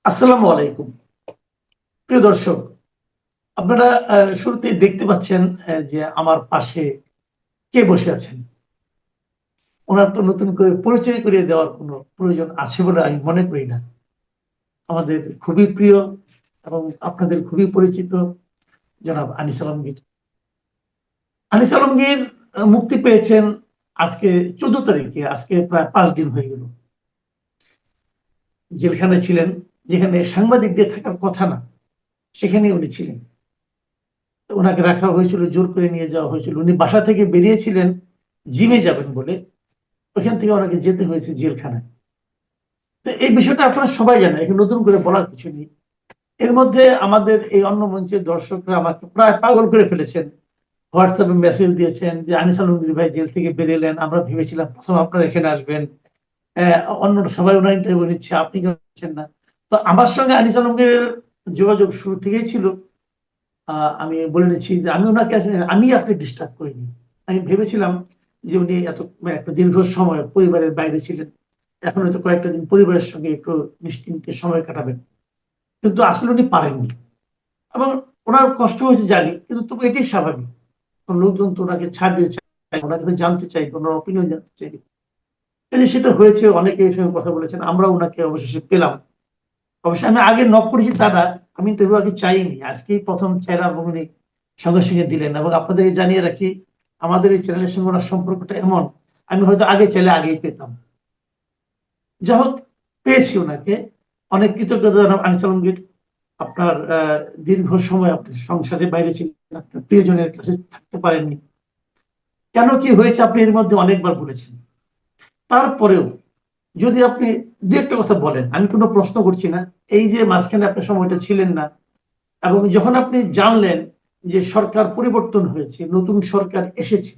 আসসালামু আলাইকুম। প্রিয় দর্শক, আপনারা শুরুতেই দেখতে পাচ্ছেন যে আমার পাশে কে বসে আছেন। উনার তো নতুন করে পরিচয় করিয়ে দেওয়ার কোনো প্রয়োজন আছে বলে আমি মনে করি না। আমাদের খুবই প্রিয় এবং আপনাদের খুবই পরিচিত জনাব আনিস আলমগীর। আনিস আলমগীর মুক্তি পেয়েছেন আজকে ১৪ তারিখে, আজকে প্রায় ৫ দিন হয়ে গেল। জেলখানায় ছিলেন, যেখানে সাংবাদিকদের থাকার কথা না, সেখানেই উনি ছিলেন। উনাকে রাখা হয়েছিল, জোর করে নিয়ে যাওয়া হয়েছিল। উনি বাসা থেকে বেরিয়েছিলেন জিমে যাবেন বলে। ওখান থেকে ওনাকে যেতে হয়েছে জেলখানায়। তো এই বিষয়টা আপনারা সবাই জানেন, এখানে নতুন করে বলার কিছু নেই। এর মধ্যে আমাদের এই অন্য মঞ্চের দর্শকরা আমাকে প্রায় পাগল করে ফেলেছেন। হোয়াটসঅ্যাপে মেসেজ দিয়েছেন যে আনিস আলমগীর ভাই জেল থেকে বেরোলেন, আমরা ভেবেছিলাম প্রথম আপনারা এখানে আসবেন। অন্যরা সবাই ওনার ইন্টারভিউ নিচ্ছে, আপনি কেন নিচ্ছেন না? তো আমার সঙ্গে আনিস আলমগীরের যোগাযোগ শুরু থেকেই ছিল। আমি বলে নিচ্ছি যে আমি ওনাকে আসলে আমি আসলে ডিস্টার্ব করিনি। আমি ভেবেছিলাম যে উনি একটা দীর্ঘ সময় পরিবারের বাইরে ছিলেন। এখন হয়তো কয়েকটা দিন পরিবারের সঙ্গে একটু নিশ্চিন্তে সময় কাটাবেন। কিন্তু আসলে উনি পারেননি। এবং ওনার কষ্ট হয়েছে জানি, কিন্তু তবু এটাই স্বাভাবিক। কারণ লোকজন তো ওনাকে ছাড় দিতে চায়, ওনাকে তো জানতে চাই, ওনার অপিনিয়ন জানতে চাই। এই যে সেটা হয়েছে, অনেকে এই সঙ্গে কথা বলেছেন, আমরাও ওনাকে অবশেষে পেলাম। অবশ্যই আমি আগে নক করেছি তা না, আমি ইন্টারভিউ আগে চাইনি। আজকেই প্রথম চাইলাম এবং উনি সঙ্গে সঙ্গে দিলেন। এবং আপনাদেরকে জানিয়ে রাখি, আমাদের এই চ্যানেলের সঙ্গে ওনার সম্পর্কটা এমন, আমি হয়তো আগে চাইলে আগেই পেতাম। যাই হোক, পেয়েছি ওনাকে। অনেক কৃতজ্ঞতা জানাব আনিস আলমগীর। আপনার দীর্ঘ সময় আপনি সংসারের বাইরে ছিলেন, আপনার প্রিয়জনের কাছে থাকতে পারেননি। কেন কি হয়েছে আপনি এর মধ্যে অনেকবার বলেছেন। তারপরেও যদি আপনি দু একটা কথা বলেন, আমি কোনো প্রশ্ন করছি না। এই যে মাঝখানে আপনার সময়টা ছিলেন না, এবং যখন আপনি জানলেন যে সরকার পরিবর্তন হয়েছে, নতুন সরকার এসেছে,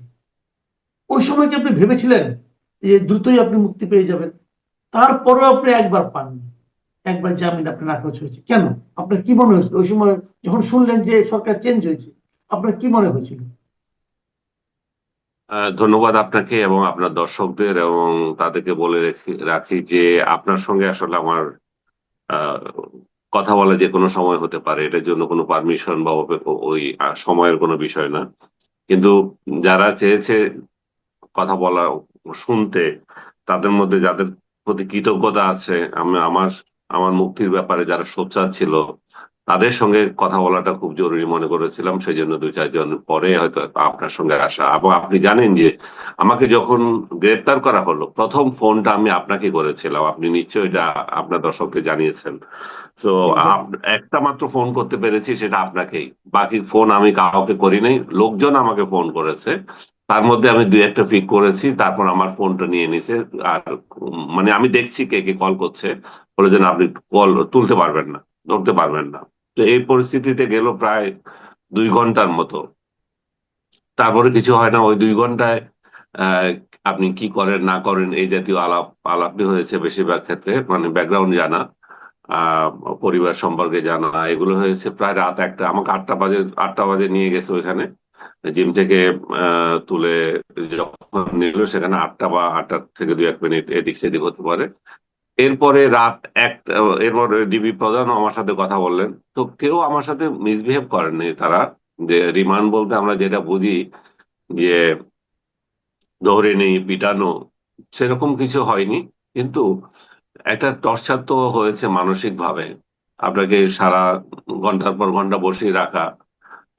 ওই সময় কি আপনি ভেবেছিলেন যে দ্রুতই আপনি মুক্তি পেয়ে যাবেন? তারপরেও আপনি একবার পাননি, একবার জামিন আপনার নাকচ হয়েছে কেন? আপনার কি মনে হয়েছিল ওই সময় যখন শুনলেন যে সরকার চেঞ্জ হয়েছে? আপনার কি মনে হয়েছিল? ধন্যবাদ আপনাকে এবং আপনার দর্শকদের, এবং তাদেরকে বলে রাখি যে আপনার সঙ্গে আসলে আমার আহ, কথা বলা যে কোনো সময় হতে পারে, এটার জন্য কোনো পারমিশন বা ওই সময়ের কোনো বিষয় না। কিন্তু যারা চেয়েছে কথা বলা, শুনতে, তাদের মধ্যে যাদের প্রতি কৃতজ্ঞতা আছে, আমি আমার আমার মুক্তির ব্যাপারে যারা সোচ্চার ছিল, তাদের সঙ্গে কথা বলাটা খুব জরুরি মনে করেছিলাম। সেই জন্য ২-৪ জন পরে হয়তো আপনার সঙ্গে আসা। এবং আপনি জানেন যে আমাকে যখন গ্রেপ্তার করা হলো, প্রথম ফোনটা আমি আপনাকে করেছিলাম, আপনি নিশ্চয়ই এটা আপনার দর্শককে জানিয়েছেন। তো এক্স্যাক্টলি। একটা মাত্র ফোন করতে পেরেছি, সেটা আপনাকেই। বাকি ফোন আমি কাউকে করি নাই, লোকজন আমাকে ফোন করেছে। তার মধ্যে আমি দুই একটা পিক করেছি, তারপর আমার ফোনটা নিয়ে নিছে। আর মানে আমি দেখছি কে কে কল করছে, বলে যেন আপনি কল তুলতে পারবেন না, ধরতে পারবেন না। তো এই পরিস্থিতিতে গেল প্রায় 2 ঘন্টার মতো। তারপরে কিছু হয় না, ওই 2 ঘন্টায় আহ, আপনি কি করেন না করেন এই জাতীয় আলাপই হয়েছে বেশিরভাগ ক্ষেত্রে, মানে ব্যাকগ্রাউন্ড জানা, আহ পরিবার সম্পর্কে জানা, এগুলো হয়েছে। প্রায় রাত 1টা, আমাকে 8টা বাজে নিয়ে গেছে ওইখানে, জিম থেকে তুলে যখন নিল, সেখানে 8টা বা 8টা থেকে 2-1 মিনিট এদিক সেদিক হতে পারে। এরপরে রাত 1টা, এরপর ডিবি প্রধানও আমার সাথে কথা বললেন। তো কেউ আমার সাথে মিসবিহেভ করেননি তারা। যে রিমান্ড বলতে আমরা যেটা বুঝি, যে ধরে নেই, পিটানো, সেরকম কিছু হয়নি। কিন্তু একটা টর্চার তো হয়েছে মানসিক ভাবে। আপনাকে সারা ঘন্টার পর ঘন্টা বসিয়ে রাখা।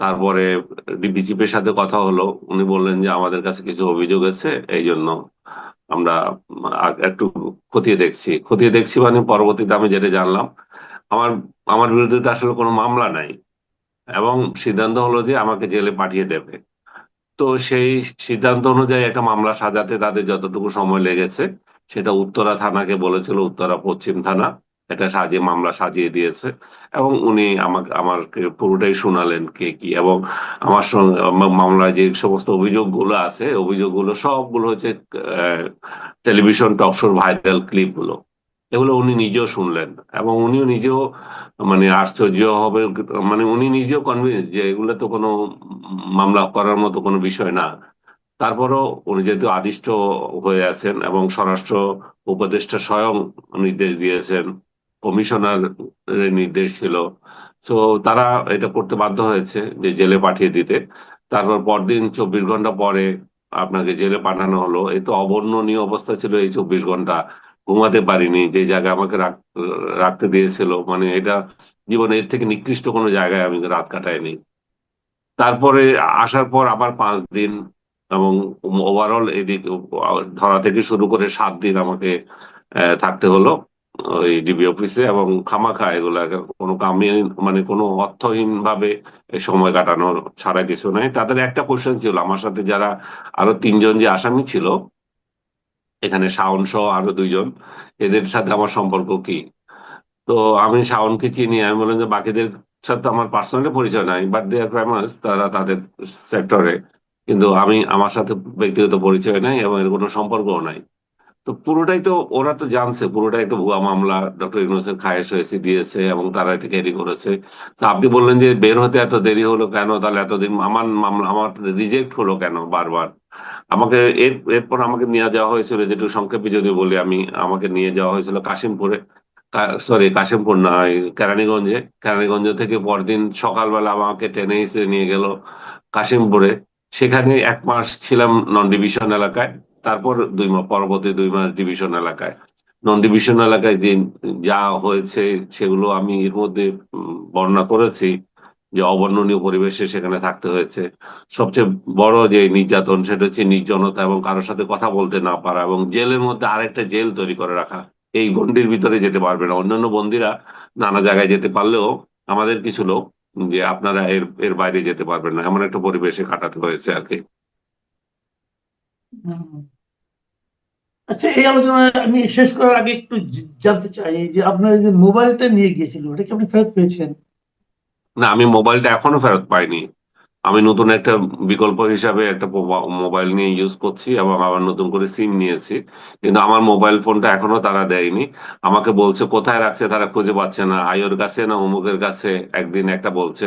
তারপরে ডিবি চিফের সাথে কথা হলো, উনি বললেন যে আমাদের কাছে কিছু অভিযোগ আছে, এই জন্য আমরা একটু খতিয়ে দেখছি মানে পরবর্তীতে আমি যেটা জানলাম, আমার আমার বিরুদ্ধে তো আসলে কোনো মামলা নাই, এবং সিদ্ধান্ত হলো যে আমাকে জেলে পাঠিয়ে দেবে। তো সেই সিদ্ধান্ত অনুযায়ী একটা মামলা সাজাতে তাদের যতটুকু সময় লেগেছে, সেটা উত্তরা থানাকে বলেছিল, উত্তরা পশ্চিম থানা এটা মামলা সাজিয়ে দিয়েছে। এবং উনি আমাকে পুরোটাই শোনালেন কে কি, এবং আমার সঙ্গে মামলায় যে সমস্ত অভিযোগগুলো আছে, অভিযোগগুলো সবগুলো হচ্ছে টেলিভিশন টক শোর ভাইরাল ক্লিপ গুলো। এগুলো উনি নিজেও শুনলেন, এবং উনিও নিজেও মানে আশ্চর্য হবে, মানে উনি নিজেও কনভিন্স যে এগুলো তো কোনো মামলা করার মতো কোনো বিষয় না। তারপরও উনি যেহেতু আদিষ্ট হয়ে আছেন, এবং স্বরাষ্ট্র উপদেষ্টা স্বয়ং নির্দেশ দিয়েছেন কমিশনার নির্দেশ ছিল। তো তারা এটা করতে বাধ্য হয়েছে যে জেলে পাঠিয়ে দিতে। তারপর পরদিন 24 ঘন্টা পরে আপনাকে জেলে পাঠানো হলো। এই তো অবর্ণনীয় অবস্থা ছিল এই 24 ঘন্টা। ঘুমাতে পারিনি, যে জায়গায় আমাকে রাখতে দিয়েছিল, মানে এটা জীবনে এর থেকে নিকৃষ্ট কোনো জায়গায় আমি রাত কাটাইনি। তারপরে আসার পর আবার 5 দিন, এবং ওভারঅল এদিকে ধরা থেকে শুরু করে 7 দিন আমাকে থাকতে হলো ওই ডিবি অফিসে, এবং খামাখা এগুলা কোনো কামে, মানে কোনো অর্থহীন ভাবে এই সময় কাটানোর ছাড়া কিছু নাই। তাদের একটা কোশ্চেন ছিল আমার সাথে, যারা আরো 3 জন যে আসামি ছিল এখানে, শাওন সহ আরো 2 জন, এদের সাথে আমার সম্পর্ক কি। তো আমি শাওনকে চিনি, আমি বললাম যে বাকিদের সাথে আমার পার্সোনালি পরিচয় নাই, বাট দে আর ফেমাস, তারা তাদের সেক্টরে, কিন্তু আমার সাথে ব্যক্তিগত পরিচয় নাই এবং এর কোনো সম্পর্কও নাই। তো পুরোটাই তো ওরা তো জানছে, পুরোটাই একটা ভুয়া মামলা, ডক্টর ইউনূসের খায়েশ হয়েছে দিয়েছে এবং তারা এটা ক্যারি করেছে। তো আপনি বললেন যে বের হতে এত দেরি হলো কেন, তাহলে এতদিন আমার মামলা আমার রিজেক্ট হলো কেন বারবার। আমাকে এরপর আমাকে নিয়ে যাওয়া হয়েছিল, যেটু সংক্ষেপে যদি বলি আমি, আমাকে নিয়ে যাওয়া হয়েছিল কাশিমপুরে, সরি কাশিমপুর না, ওই কেরানীগঞ্জে। কেরানীগঞ্জ থেকে পরদিন সকালবেলা আমাকে টেনে হিসেবে নিয়ে গেল কাশিমপুরে। সেখানে 1 মাস ছিলাম নন ডিভিশন এলাকায়। তারপর 2 মাস, পরবর্তী 2 মাস ডিভিশন এলাকায়। নন ডিভিশন এলাকায় দিন যা হয়েছে সেগুলো আমি এর মধ্যে বর্ণনা করেছি, যে অবর্ণনীয় পরিবেশে সেখানে থাকতে হয়েছে। সবচেয়ে বড় যে নির্যাতন সেটা হচ্ছে নির্জনতা এবং কারোর সাথে কথা বলতে না পারা, এবং জেলের মধ্যে আরেকটা জেল তৈরি করে রাখা। এই গণ্ডির ভিতরে যেতে পারবে না, অন্যান্য বন্দীরা নানা জায়গায় যেতে পারলেও আমাদের কিছু লোক, যে আপনারা এর এর বাইরে যেতে পারবেন না, এমন একটা পরিবেশে কাটাতে হয়েছে আর কি। হুম। আচ্ছা, এই আলোচনা আমি শেষ করার আগে একটু জানতে চাই যে আপনার এই যে মোবাইলটা নিয়ে গিয়েছিল ওটা কি আপনি ফেরত পেয়েছেন? না, আমি মোবাইলটা এখনো ফেরত পাইনি। আমি নতুন একটা বিকল্প হিসাবে একটা মোবাইল নিয়ে ইউজ করছি, এবং আবার নতুন করে সিম নিয়েছি, কিন্তু আমার মোবাইল ফোনটা এখনো তারা দেয়নি। আমাকে বলছে কোথায় রাখছে তারা খুঁজে পাচ্ছে না, আইওর কাছে না অমুকের কাছে, একদিন একটা বলছে।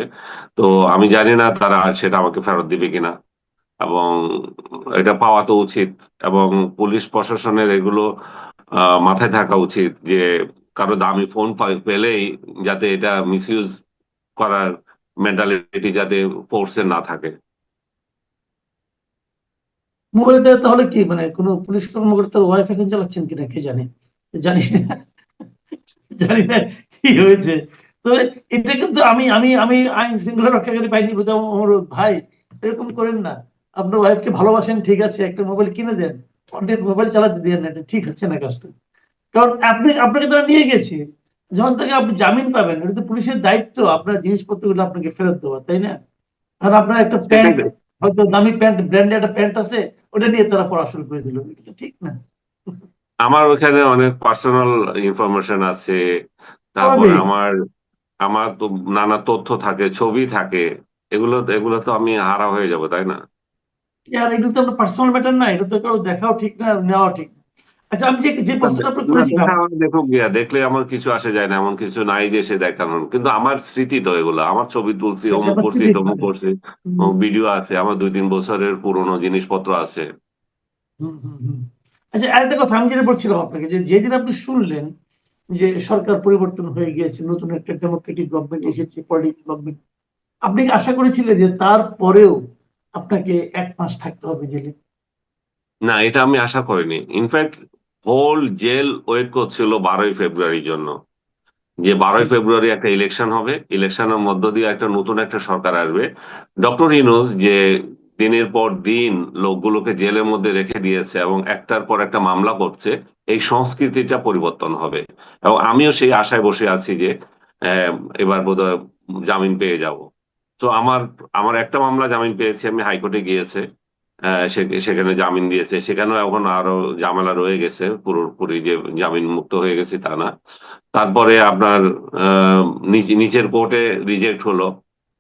তো আমি জানি না তারা সেটা আমাকে ফেরত দিবে কিনা, এবং এটা পাওয়া তো উচিত। এবং পুলিশ প্রশাসনের এগুলো মাথায় থাকা উচিত, যে কারো দামি ফোন পেলেই যাতে এটা মিসইউজ করার মেন্টালিটি যাতে ফোর্সে না থাকে। মোবাইলটা তাহলে কি মানে কোনো পুলিশ কর্মকর্তার ওয়াইফ এখন চালাচ্ছেন কিনা কে জানে, জানি না, জানি না কি হয়েছে। তো এটা কিন্তু আমি আমি আমি আইন শৃঙ্খলা রক্ষাকারী বাহিনী বোধহয় আমার ভাই, এরকম করেন না। আপনার ওয়াইফকে ভালোবাসেন ঠিক আছে, একটা মোবাইল কিনে দেন, অনেক মোবাইল চালাতে দেন না, এটা ঠিক হচ্ছে না কাজটা। কারণ আপনাকে তারা নিয়ে গেছে, যখন থেকে আপনি জামিন পাবেন এটা তো পুলিশের দায়িত্ব আপনার জিনিসপত্রগুলো আপনাকে ফেরত দেওয়া, তাই না? আর আপনার একটা সেটাই প্যান্ট, তো। হয়তো দামি প্যান্ট, ব্র্যান্ডেড একটা প্যান্ট আছে, ওটা নিয়ে তারা পড়া শুরু করে দিল, এটা তো ঠিক না। আমার ওখানে অনেক পার্সোনাল ইনফরমেশন আছে, তারপর স্বাভাবিক। আমার আমার তো নানা তথ্য থাকে, ছবি থাকে, এগুলো এগুলো তো আমি হারা হয়ে যাব, তাই না? আর এগুলো তো আপনার পার্সোনাল ম্যাটার না, এটা তো কারো দেখাও ঠিক না, নেওয়াও ঠিক না। আচ্ছা, আমি যে যে না প্রশ্নটা আপনার না, করেছিলাম, দেখা আমার দেখুক গিয়া, দেখলে আমার কিছু আসে যায় না, এমন কিছু নাই যে সে দেখানোর, কিন্তু আমার স্মৃতি তো এগুলো, আমার ছবি তুলছি, এটা অমুক আপনার করছি স্মৃতি তমুক থাকে। করছি, হুম, ভিডিও আছে, আমার 2-3 বছরের পুরনো জিনিসপত্র আছে। হুম, হুম, হুম। আচ্ছা, আরেকটা কথা আমি যেটা বলছিলাম আপনাকে, যে যেদিন আপনি শুনলেন যে সরকার পরিবর্তন হয়ে গিয়েছে, নতুন একটা ডেমোক্রেটিক গভর্নমেন্ট এসেছে, পলিটিক্যাল গভর্নমেন্ট, আপনি কি আশা করেছিলেন যে তারপরেও আপনাকে 1 মাস থাকতে হবে জেলে? না, এটা আমি আশা করিনি। ইনফ্যাক্ট হোল জেল ওয়েট করছিল 12ই ফেব্রুয়ারির জন্য, যে বারোই হুম, ফেব্রুয়ারি একটা ইলেকশন হবে, ইলেকশনের মধ্য দিয়ে একটা নতুন একটা সরকার আসবে। ডক্টর ইউনূস যে দিনের পর দিন লোকগুলোকে জেলের মধ্যে রেখে দিয়েছে এবং একটার পর একটা মামলা করছে, এই সংস্কৃতিটা পরিবর্তন হবে। এবং আমিও সেই আশায় বসে আছি যে আহ, এবার বোধহয় জামিন পেয়ে যাব। তো আমার আমার একটা মামলা জামিন পেয়েছি, আমি হাইকোর্টে গিয়েছে, সেখানে জামিন দিয়েছে, সেখানেও এখন আরো ঝামেলা রয়ে গেছে, পুরোপুরি যে জামিন মুক্ত হয়ে গেছি তা না। তারপরে আপনার আহ, নিচের কোর্টে রিজেক্ট হলো।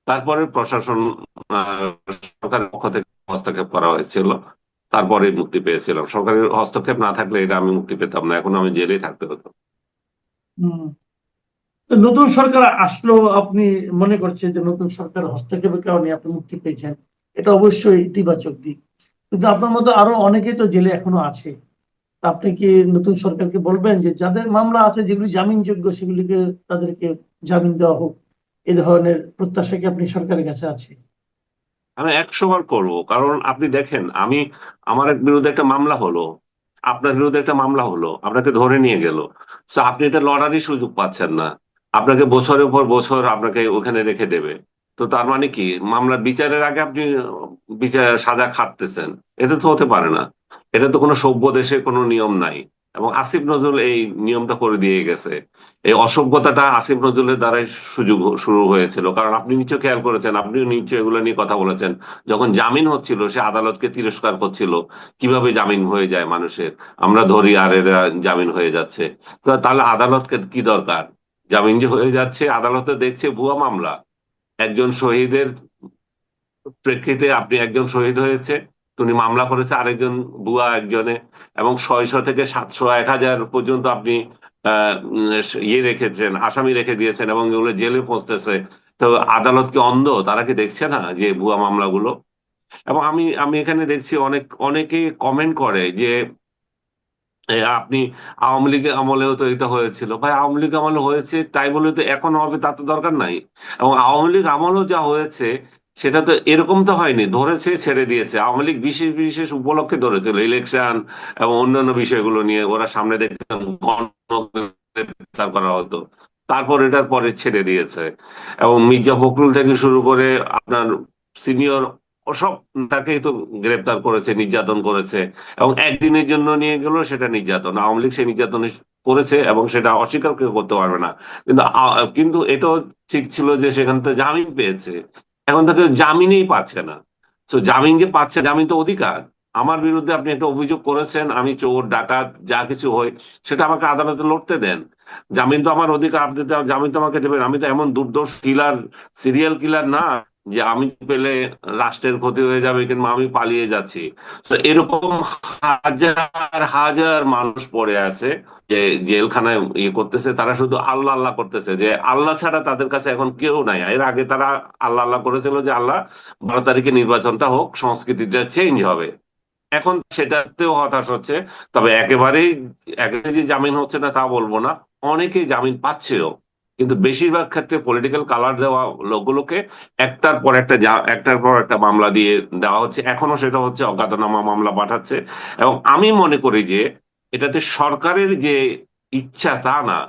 তারপরে প্রশাসন, আহ, সরকারের পক্ষ থেকে হস্তক্ষেপ করা হয়েছিল, তারপরে মুক্তি পেয়েছিলাম। সরকারের হস্তক্ষেপ না থাকলে এটা আমি মুক্তি পেতাম না, এখন আমি জেলেই থাকতে হতো। হুম। তো নতুন সরকার আসলো, আপনি মনে করছেন যে নতুন সরকার হস্তক্ষেপের কারণে আপনি মুক্তি পেয়েছেন, এটা অবশ্যই ইতিবাচক দিক। কিন্তু আপনার মতো আরো অনেকেই তো জেলে এখনো আছে, আপনি কি নতুন সরকারকে বলবেন যে যাদের মামলা আছে যেগুলি জামিনযোগ্য সেগুলিকে তাদেরকে জামিন দেওয়া হোক? এ ধরনের প্রত্যাশা কি আপনি সরকারের কাছে আছে? আমি 100 বার করবো, কারণ আপনি দেখেন, আমার বিরুদ্ধে একটা মামলা হলো, আপনার বিরুদ্ধে একটা মামলা হলো, আপনাকে ধরে নিয়ে গেল, তো আপনি এটা লড়ারই সুযোগ পাচ্ছেন না। আপনাকে বছরের পর বছর আপনাকে ওখানে রেখে দেবে। তো তার মানে কি, মামলার বিচারের আগে আপনি বিচার সাজা খাটতেছেন? এটা তো হতে পারে না। এটা তো কোনো সভ্য দেশে কোনো নিয়ম নাই। এবং আসিফ নজরুল এই নিয়মটা করে দিয়ে গেছে। এই অসভ্যতাটা আসিফ নজরুলের দ্বারাই সুযোগ শুরু হয়েছিল, কারণ আপনি নিশ্চয় খেয়াল করেছেন, আপনিও নিশ্চয় এগুলো নিয়ে কথা বলেছেন। যখন জামিন হচ্ছিল সে আদালতকে তিরস্কার করছিল, কিভাবে জামিন হয়ে যায় মানুষের, আমরা ধরি আর এরা জামিন হয়ে যাচ্ছে। তো তাহলে আদালতকে কি দরকার? জামিন যে হয়ে যাচ্ছে, আদালতে দেখছে ভুয়া মামলা। একজন শহীদের প্রেক্ষিতে আপনি, একজন শহীদ হয়েছে, উনি মামলা করেছে আরেকজন ভুয়া একজনে, এবং 600 থেকে 700 1000 পর্যন্ত আপনি ইয়ে রেখেছেন, আসামি রেখে দিয়েছেন, এবং এগুলো জেলে পৌঁছতেছে। তো আদালত কি অন্ধ? তারা কি দেখছে না যে ভুয়া মামলাগুলো? এবং আমি আমি এখানে দেখছি অনেকে কমেন্ট করে যে আপনি আওয়ামী লীগের আমলেও তো এটা হয়েছিল। ভাই, আওয়ামী লীগ আমলে হয়েছে তাই বলে তো এখন হবে তা তো দরকার নাই। এবং আওয়ামী লীগ আমলেও যা হয়েছে সেটা তো এরকম তো হয়নি, ধরেছে ছেড়ে দিয়েছে। আওয়ামী লীগ বিশেষ বিশেষ উপলক্ষে ধরেছিল, ইলেকশন এবং অন্যান্য বিষয়গুলো নিয়ে ওরা সামনে দেখতাম গ্রেফতার করা হতো, তারপর এটার পরে ছেড়ে দিয়েছে। এবং মির্জা ফখরুল থেকে শুরু করে আপনার সিনিয়র ওসব তাকেই তো গ্রেফতার করেছে, নির্যাতন করেছে। এবং একদিনের জন্য নিয়ে গেল, সেটা নির্যাতন। আওয়ামী লীগ সেই নির্যাতন করেছে এবং সেটা অস্বীকার কেউ করতে পারবে না। কিন্তু এটাও ঠিক ছিল যে সেখান থেকে জামিন পেয়েছে। এখন তাকে জামিনই পাচ্ছে না। তো জামিন যে পাচ্ছে, জামিন তো অধিকার। আমার বিরুদ্ধে আপনি একটা অভিযোগ করেছেন, আমি চোর ডাকাত যা কিছু হই, সেটা আমাকে আদালতে লড়তে দেন। জামিন তো আমার অধিকার, আপনি তো জামিন তো আমাকে দেবেন। আমি তো এমন দুর্দোষ কিলার, সিরিয়াল কিলার না যে আমি পেলে রাষ্ট্রের ক্ষতি হয়ে যাবে কিংবা আমি পালিয়ে যাচ্ছি। তো এরকম হাজার হাজার মানুষ পড়ে আছে যে জেলখানায় ইয়ে করতেছে, তারা শুধু আল্লাহ আল্লাহ করতেছে, যে আল্লাহ ছাড়া তাদের কাছে এখন কেউ নাই। এর আগে তারা আল্লাহ আল্লাহ করেছিল যে আল্লাহ, 12 তারিখে নির্বাচনটা হোক, সংস্কৃতিটা চেঞ্জ হবে। এখন সেটাতেও হতাশ হচ্ছে। তবে একেবারেই যে জামিন হচ্ছে না তা বলবো না, অনেকেই জামিন পাচ্ছেও। কিন্তু বেশিরভাগ ক্ষেত্রে পলিটিক্যাল কালার দেওয়া লোকগুলোকে একটার পর একটা মামলা দিয়ে দেওয়া হচ্ছে। এখনো সেটা হচ্ছে, অজ্ঞাতনামা মামলা পাঠাচ্ছে। এবং আমি মনে করি যে এটাতে সরকারের যে ইচ্ছা তা না,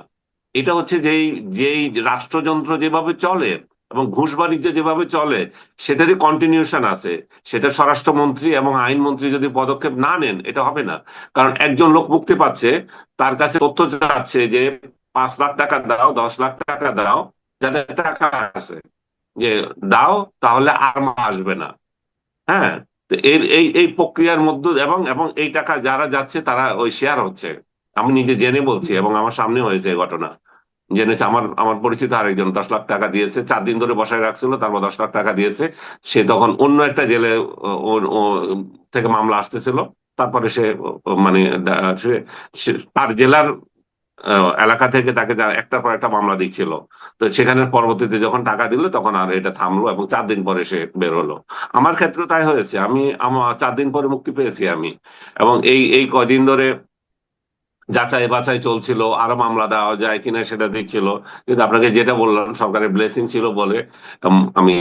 এটা হচ্ছে যেই যেই রাষ্ট্রযন্ত্র যেভাবে চলে এবং ঘুষ বাণিজ্য যেভাবে চলে, সেটারই কন্টিনিউশন আছে। সেটা স্বরাষ্ট্রমন্ত্রী এবং আইনমন্ত্রী যদি পদক্ষেপ না নেন, এটা হবে না। কারণ একজন লোক মুক্তি পাচ্ছে, তার কাছে তথ্য চাচ্ছে যে 5 লাখ টাকা দাও, 10 লাখ টাকা দাও, যাদের টাকা আছে, যে দাও, তাহলে আর আসবে না। হ্যাঁ। তো এর এই এই প্রক্রিয়ার মধ্যে, এবং এবং এই টাকা যারা যাচ্ছে তারা ওই শেয়ার হচ্ছে। আমি নিজে জেনে বলছি, এবং আমার সামনে হয়েছে এই ঘটনা। জেনেছে, আমার আমার পরিচিত আরেকজন 10 লাখ টাকা দিয়েছে, 4 দিন ধরে বসায় রাখছিল, তারপর 10 লাখ টাকা দিয়েছে। সে তখন অন্য একটা জেলে ও থেকে মামলা আসতেছিল। তারপরে সে মানে তার জেলার এলাকা থেকে তাকে একটার পর একটা মামলা দিচ্ছিল। তো সেখানে পরবর্তীতে যখন টাকা দিল, তখন আর এটা থামলো এবং 4 দিন পরে সে বের হলো। আমার ক্ষেত্রে তাই হয়েছে, আমার 4 দিন পরে মুক্তি পেয়েছি আমি। এবং এই এই কয়দিন ধরে যাচাই বাছাই চলছিল, আরো মামলা দেওয়া যায় কিনা সেটা দেখছিল। কিন্তু আপনাকে যেটা বললাম, সরকারের ব্লেসিং ছিল বলে আমি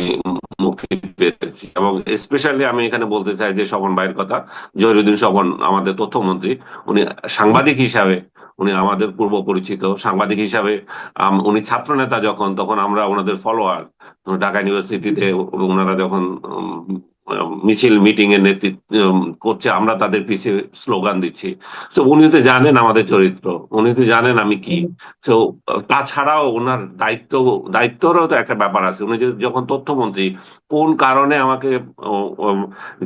মুক্তি পেয়েছি। এবং স্পেশালি আমি এখানে বলতে চাই যে স্বপন ভাইয়ের কথা, জহিরুদ্দিন স্বপন, আমাদের তথ্যমন্ত্রী। উনি সাংবাদিক হিসাবে, উনি আমাদের পূর্ব পরিচিত সাংবাদিক হিসাবে। উনি ছাত্র নেতা যখন, তখন আমরা ওনাদের ফলোয়ার। ঢাকা ইউনিভার্সিটিতে ওনারা যখন মিছিল মিটিং এর নেতৃত্ব করছে, আমরা তাদের পিছিয়ে স্লোগান দিচ্ছি। তো উনি তো জানেন আমাদের চরিত্র, উনি তো জানেন আমি কি। তো তাছাড়াও ওনার দায়িত্বরও তো একটা ব্যাপার আছে। উনি যখন তথ্যমন্ত্রী, কোন কারণে আমাকে ও, ও,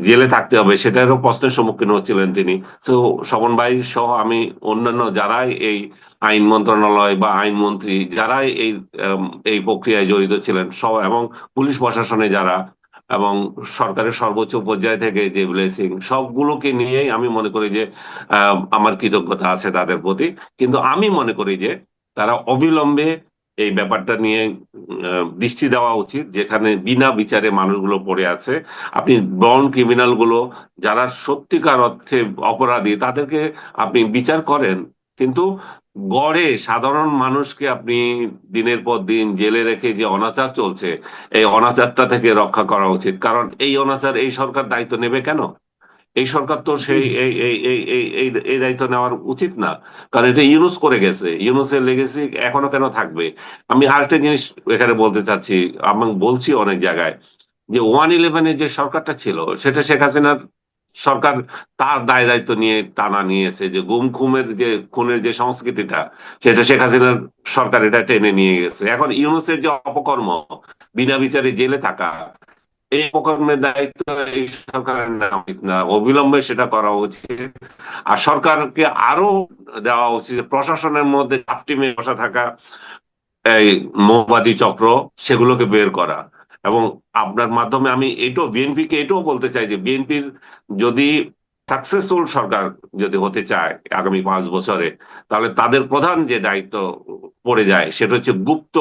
জেলে থাকতে হবে সেটারও প্রশ্নের সম্মুখীন হচ্ছিলেন তিনি। তো স্বপন ভাই সহ আমি, অন্যান্য যারাই এই আইন মন্ত্রণালয় বা আইনমন্ত্রী, যারাই এই প্রক্রিয়ায় জড়িত ছিলেন সব, এবং পুলিশ প্রশাসনে যারা, এবং সরকারের সর্বোচ্চ পর্যায় থেকে যে ব্লেসিং, সবগুলোকে নিয়েই আমি মনে করি যে আমার কৃতজ্ঞতা আছে তাদের প্রতি। কিন্তু আমি মনে করি যে তারা অবিলম্বে এই ব্যাপারটা নিয়ে দৃষ্টি দেওয়া উচিত, যেখানে বিনা বিচারে মানুষগুলো পড়ে আছে। আপনি বর্ন ক্রিমিনাল গুলো, যারা সত্যিকার অর্থে অপরাধী, তাদেরকে আপনি বিচার করেন, কিন্তু গড়ে সাধারণ মানুষকে আপনি দিনের পর দিন জেলে রেখে যে অনাচার চলছে, এই অনাচারটা থেকে রক্ষা করা উচিত। কারণ এই অনাচার এই সরকার দায়িত্ব নেবে কেন? এই সরকার তো জি সেই এই এই এই এই এই এই দায়িত্ব নেওয়ার উচিত না। কারণ এটা ইউনুস করে গেছে, ইউনুসের লেগেসি এখনো কেন থাকবে? আমি আরেকটা জিনিস এখানে বলতে চাচ্ছি, আমি বলছি অনেক জায়গায়, যে 111-এ যে সরকারটা ছিল, সেটা শেখ হাসিনার সরকার তার দায় দায়িত্ব নিয়ে টানা নিয়েছে। যে গুম খুমের যে খুনের যে সংস্কৃতিটা, সেটা শেখ হাসিনার সরকার এটা টেনে নিয়ে গেছে। এখন ইউনুসের যে অপকর্ম, বিনা বিচারে জেলে থাকা, এই অপকর্মের দায়িত্ব এই সরকারের নেওয়া উচিত না, অবিলম্বে সেটা করা উচিত। আর সরকারকে আরো দেওয়া উচিত প্রশাসনের মধ্যে চাপটি মেয়ে বসা থাকা এই মৌবাদী চক্র, সেগুলোকে বের করা। এবং আপনার মাধ্যমে আমি এটাও বিএনপি কে এটাও বলতে চাই যে বিএনপির যদি সাকসেসফুল সরকার যদি হতে চায় আগামী 5 বছরে, তাহলে তাদের প্রধান যে দায়িত্ব পড়ে যায় সেটা হচ্ছে গুপ্ত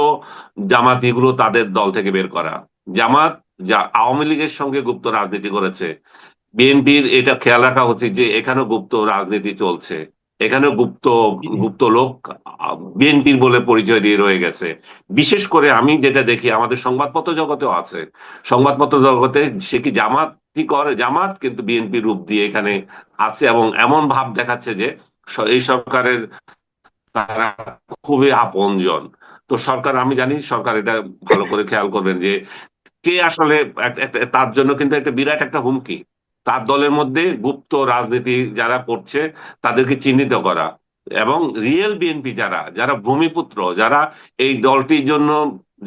জামাতিগুলো তাদের দল থেকে বের করা। জামাত যা আওয়ামী লীগের সঙ্গে গুপ্ত রাজনীতি করেছে, বিএনপির এটা খেয়াল রাখা উচিত যে এখানেও গুপ্ত রাজনীতি চলছে, এখানেও গুপ্ত জি গুপ্ত লোক বিএনপির বলে পরিচয় দিয়ে রয়ে গেছে। বিশেষ করে আমি যেটা দেখি আমাদের সংবাদপত্র জগতেও আছে, সংবাদপত্র জগতে সে কি জামাতই করে, জামাত কিন্তু বিএনপি রূপ দিয়ে এখানে আছে, এবং এমন ভাব দেখাচ্ছে যে এই সরকারের তারা খুবই আপনজন। তো সরকার, আমি জানি সরকার এটা ভালো করে খেয়াল করবেন যে কে আসলে তার জন্য কিন্তু একটা বিরাট একটা হুমকি। তার দলের মধ্যে গুপ্ত রাজনীতি যারা করছে তাদেরকে চিহ্নিত করা, এবং রিয়েল বিএনপি যারা যারা ভূমিপুত্র, যারা এই দলটির জন্য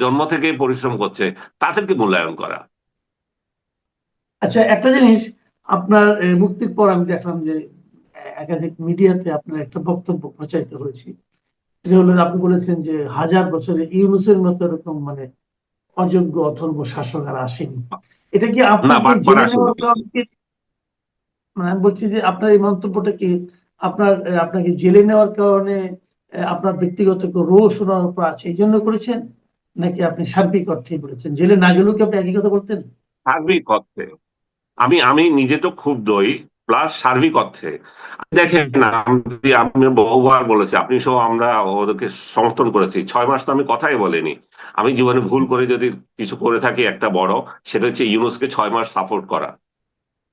জন্ম থেকে পরিশ্রম করছে, তাদেরকে মূল্যায়ন করা। আচ্ছা, একটা জিনিস, আপনার মুক্তির পর আমি দেখলাম যে একাধিক মিডিয়াতে আপনার একটা বক্তব্য প্রচারিত হয়েছে। এটা হলো যে আপনি বলেছেন যে 1000 বছরে ইউনূসের মতো এরকম মানে অযোগ্য অথর্ব শাসক আর আসেনি। এটা কি না, আপনাকে বাটপার জেলে আসেনি। নেওয়ার কারণে মানে আমি বলছি যে আপনার এই মন্তব্যটা কি আপনার আপনাকে জেলে নেওয়ার কারণে আপনার ব্যক্তিগত কোনো রোষ ওনার উপর আছে এই জন্য করেছেন, নাকি আপনি সার্বিক অর্থেই বলেছেন? জেলে না গেলেও কি আপনি একই কথা বলতেন? সার্বিক অর্থে আমি আমি নিজে তো ক্ষুব্ধই, প্লাস সার্বিক অর্থে দেখেন না, আমি বহুবার বলেছি, আপনি সহ আমরা ওদেরকে সমর্থন করেছি। 6 মাস তো আমি কথাই বলিনি। আমি জীবনে ভুল করে যদি কিছু করে থাকি একটা বড়, সেটা হচ্ছে ইউনুসকে 6 মাস সাপোর্ট করা।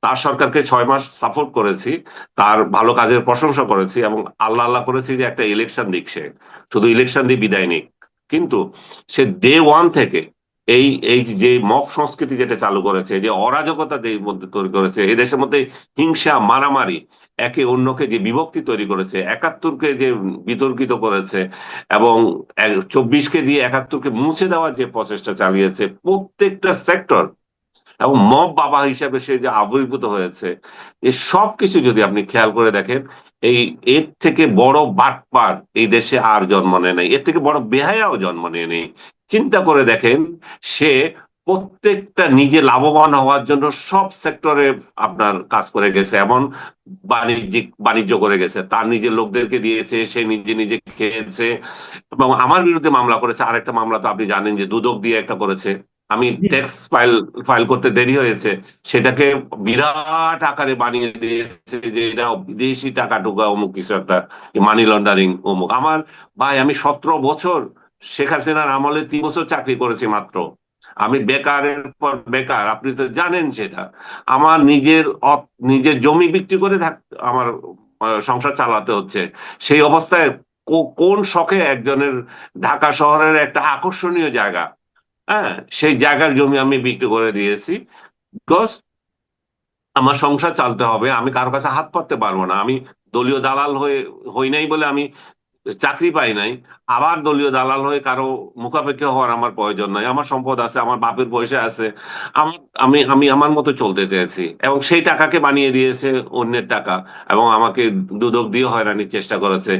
তার সরকারকে 6 মাস সাপোর্ট করেছি, তার ভালো কাজের প্রশংসা করেছি, এবং আল্লাহ আল্লাহ করেছি যে একটা ইলেকশন দিক, সে শুধু ইলেকশন দিয়ে বিদায় নিক। কিন্তু সে ডে ওয়ান থেকে এই এই যে মব সংস্কৃতি যেটা চালু করেছে, যে অরাজকতা যে মধ্যে তৈরি করেছে, এই দেশের মধ্যে হিংসা মারামারি, একে অন্যকে যে বিভক্তি তৈরি করেছে, 71-কে যে বিতর্কিত করেছে, এবং 24-কে দিয়ে 71-কে মুছে দেওয়ার যে প্রচেষ্টা চালিয়েছে প্রত্যেকটা সেক্টর, এবং মব বাবা হিসাবে সে যে আবির্ভূত হয়েছে, এই সব কিছু যদি আপনি খেয়াল করে দেখেন, এই এর থেকে বড় বাটপার এই দেশে আর জন্ম নেয় নাই, এর থেকে বড় বেহায়াও জন্ম নেয় নেই। চিন্তা করে দেখেন, সে প্রত্যেকটা নিজে লাভবান হওয়ার জন্য সব সেক্টরে আপনার কাজ করে গেছে, এমন বাণিজ্য করে গেছে, তার নিজের লোকদেরকে দিয়েছে, সে নিজে নিজে খেয়েছে, এবং আমার বিরুদ্ধে মামলা করেছে। আরেকটা মামলা তো আপনি জানেন যে দুদক দিয়ে একটা করেছে, আমি জি ট্যাক্স ফাইল ফাইল করতে দেরি হয়েছে, সেটাকে বিরাট আকারে বানিয়ে দিয়েছে যে এটা বিদেশি টাকা টুকা অমুক কিছু একটা, মানি লন্ডারিং অমুক। আমার ভাই, আমি 17 বছর শেখ হাসিনার আমলে 3 বছর চাকরি করেছি মাত্র। আমি বেকারের পর বেকার, আপনি তো জানেন সেটা। আমার নিজের জমি বিক্রি করে আমার সংসার চালাতে হচ্ছে। সেই অবস্থায় কোন শখে একজনের ঢাকা শহরের একটা আকর্ষণীয় জায়গা, হ্যাঁ, সেই জায়গার জমি আমি বিক্রি করে দিয়েছি, বিকজ আমার সংসার চালতে হবে, আমি কারো কাছে হাত পাততে পারবো না। আমি দলীয় দালাল হই নাই বলে আমি চাকরি পাই নাই, আবার দলীয় দালাল হয়ে কারো মুখাপেক্ষি হওয়ার আমার প্রয়োজন নাই। আমার সম্পদ আছে, আমার বাপের পয়সা আছে, আমার আমি আমি আমার মতো চলতে চেয়েছি, এবং সেই টাকাকে বানিয়ে দিয়েছে অন্যের টাকা, এবং আমাকে দুদক দিয়ে হয়রানির চেষ্টা করেছে।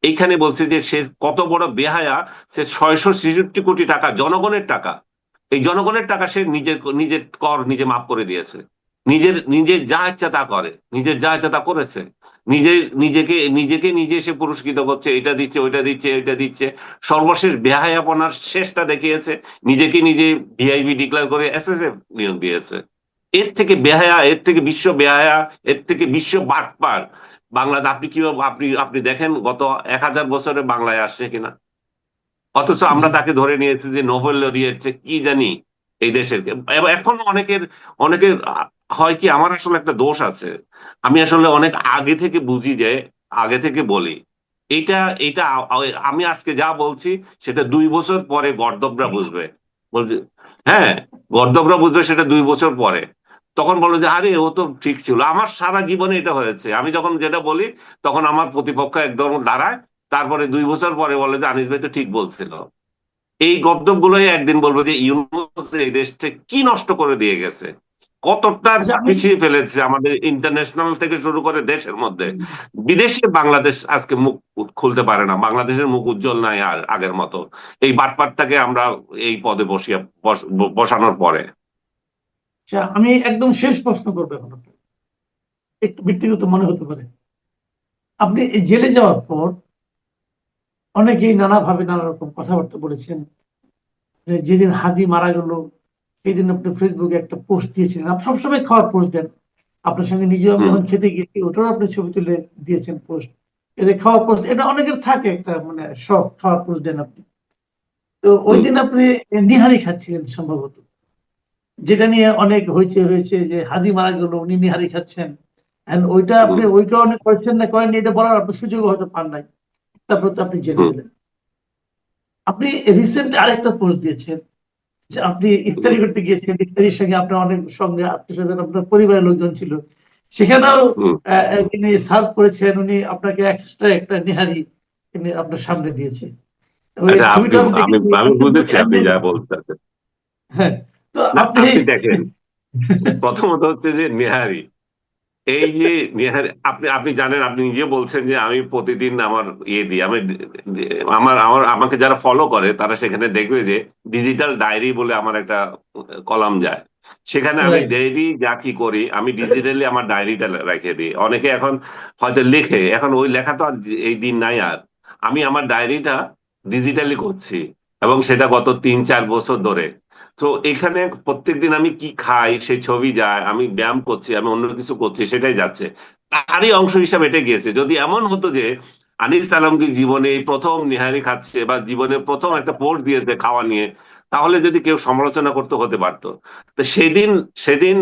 এইখানে বলছে যে সে কত বড় বেহায়া, সে 666 কোটি টাকা জনগণের টাকা, এই জনগণের টাকা সে নিজের নিজের কর নিজে মাফ করে দিয়েছে। নিজের নিজের যা ইচ্ছা তা করে, নিজের যা ইচ্ছা তা করেছে, নিজে নিজেকে নিজেকে নিজে সে পুরস্কৃত করছে, এটা দিচ্ছে ওইটা দিচ্ছে এটা দিচ্ছে, সর্বশেষ বেহায়াপনার শেষটা দেখিয়েছে, নিজেকে নিজে ভিআইপি ডিক্লেয়ার করে এসএসএফ নিয়োগ দিয়েছে। এর থেকে বেহায়া, এর থেকে বিশ্ব বেহায়া, এর থেকে বিশ্ব বাটপার বাংলাদেশ আপনি কিভাবে আপনি আপনি দেখেন গত 1000 বছরে বাংলায় আসছে কিনা, অথচ আমরা জি। তাকে ধরে নিয়েছি যে নোবেল লরিয়েট কি জানি এই দেশের। এবং এখন অনেকের হয় কি, আমার আসলে একটা দোষ আছে, আমি আসলে অনেক আগে থেকে বুঝি যে, আগে থেকে বলি এটা এটা আমি আজকে যা বলছি সেটা 2 বছর পরে গর্দভরা বুঝবে, বলছে হ্যাঁ, গর্দভরা বুঝবে সেটা 2 বছর পরে। তখন বলো যে আরে ও তো ঠিক ছিল। আমার সারা জীবনে এটা হয়েছে, আমি যখন যেটা বলি তখন আমার প্রতিপক্ষ একদম দাঁড়ায়, তারপরে 2 বছর পরে বলে যে আনিস ভাই তো ঠিক বলছিল। এই গদ্দপ গুলোই একদিন বলবো যে ইউনূস এই দেশটা কি নষ্ট করে দিয়ে গেছে, কতটা আচ্ছা আপনি পিছিয়ে ফেলেছে আমাদের ইন্টারন্যাশনাল থেকে শুরু করে দেশের মধ্যে। বিদেশে বাংলাদেশ আজকে মুখ খুলতে পারে না, বাংলাদেশের মুখ উজ্জ্বল নাই আর আগের মতো, এই বাটপারটাকে আমরা এই পদে বসানোর পরে। আচ্ছা, আমি একদম শেষ প্রশ্ন করবো এখন আপনাকে। একটু ব্যক্তিগত মনে হতে পারে। আপনি এই জেলে যাওয়ার পর অনেকেই নানাভাবে নানা রকম কথাবার্তা বলেছেন। যে যেদিন হাদি মারা গেল সেদিন আপনি ফেসবুকে একটা পোস্ট দিয়েছিলেন। আপনি সবসময় খাওয়ার পোস্ট দেন। আপনার সঙ্গে নিজেও আমি হুম যখন খেতে গিয়েছি ওটাও আপনি ছবি তুলে দিয়েছেন পোস্ট। এটা খাওয়ার পোস্ট, এটা অনেকের থাকে একটা মানে শখ, খাওয়ার পোস্ট দেন আপনি। তো ওই হুম দিন আপনি নিহারি খাচ্ছিলেন সম্ভবত, যেটা নিয়ে অনেক হইচই হয়েছে যে হাদি মারা গেল উনি নিহারি খাচ্ছেন। And ওইটা আপনি হুম ওই কারণে করেছেন না করেননি এটা বলার আপনি সুযোগ হয়তো পান নাই, তারপর তো আপনি জেলে হুম গেলেন। আপনি রিসেন্ট আরেকটা পোস্ট দিয়েছেন যে আপনি ইফতারি হুম করতে গিয়েছেন, ইফতারির সঙ্গে আপনার অনেক সঙ্গে আত্মীয় স্বজন আপনার পরিবারের লোকজন ছিল, সেখানেও হুম। যিনি সার্ভ করেছেন উনি আপনাকে এক্সট্রা একটা নেহারি তিনি আপনার সামনে দিয়েছে। ওই আচ্ছা, ছবিটা আমি আমি দেখেছি আমি একদম বুঝেছি আপনি একদম। যা বলতেছেন। হ্যাঁ, তো না, আপনি আপনি দেখেন, প্রথমত হচ্ছে যে নেহারি, এই যে নেহারি, আপনি আপনি জানেন, আপনি নিজে বলছেন যে আমি প্রতিদিন আমার ইয়ে দিই, আমি আমার আমার আমাকে যারা ফলো করে তারা সেখানে দেখবে যে ডিজিটাল ডায়েরি বলে আমার একটা কলাম যায়, সেখানে আমি রাইট। ডেইলি যা কি করি আমি ডিজিটালি আমার ডায়েরিটা রেখে দিই। অনেকে এখন হয়তো লেখে, এখন ওই লেখা তো আর এই দিন নাই আর। আমি আমার ডায়েরিটা ডিজিটালি করছি, এবং সেটা গত 3-4 বছর ধরে। তো এখানে প্রত্যেকদিন আমি কি খাই সেই ছবি যায়, আমি ব্যায়াম করছি, আমি অন্য কিছু করছি সেটাই যাচ্ছে, তারই অংশ হিসাবে এটা গিয়েছে। যদি এমন হতো যে আনিস আলমগীর জীবনে এই প্রথম নিহারি খাচ্ছে বা জীবনে প্রথম একটা পোস্ট দিয়েছে খাওয়া নিয়ে, তাহলে যদি কেউ সমালোচনা করতে হতে পারতো। তো সেদিন সেদিন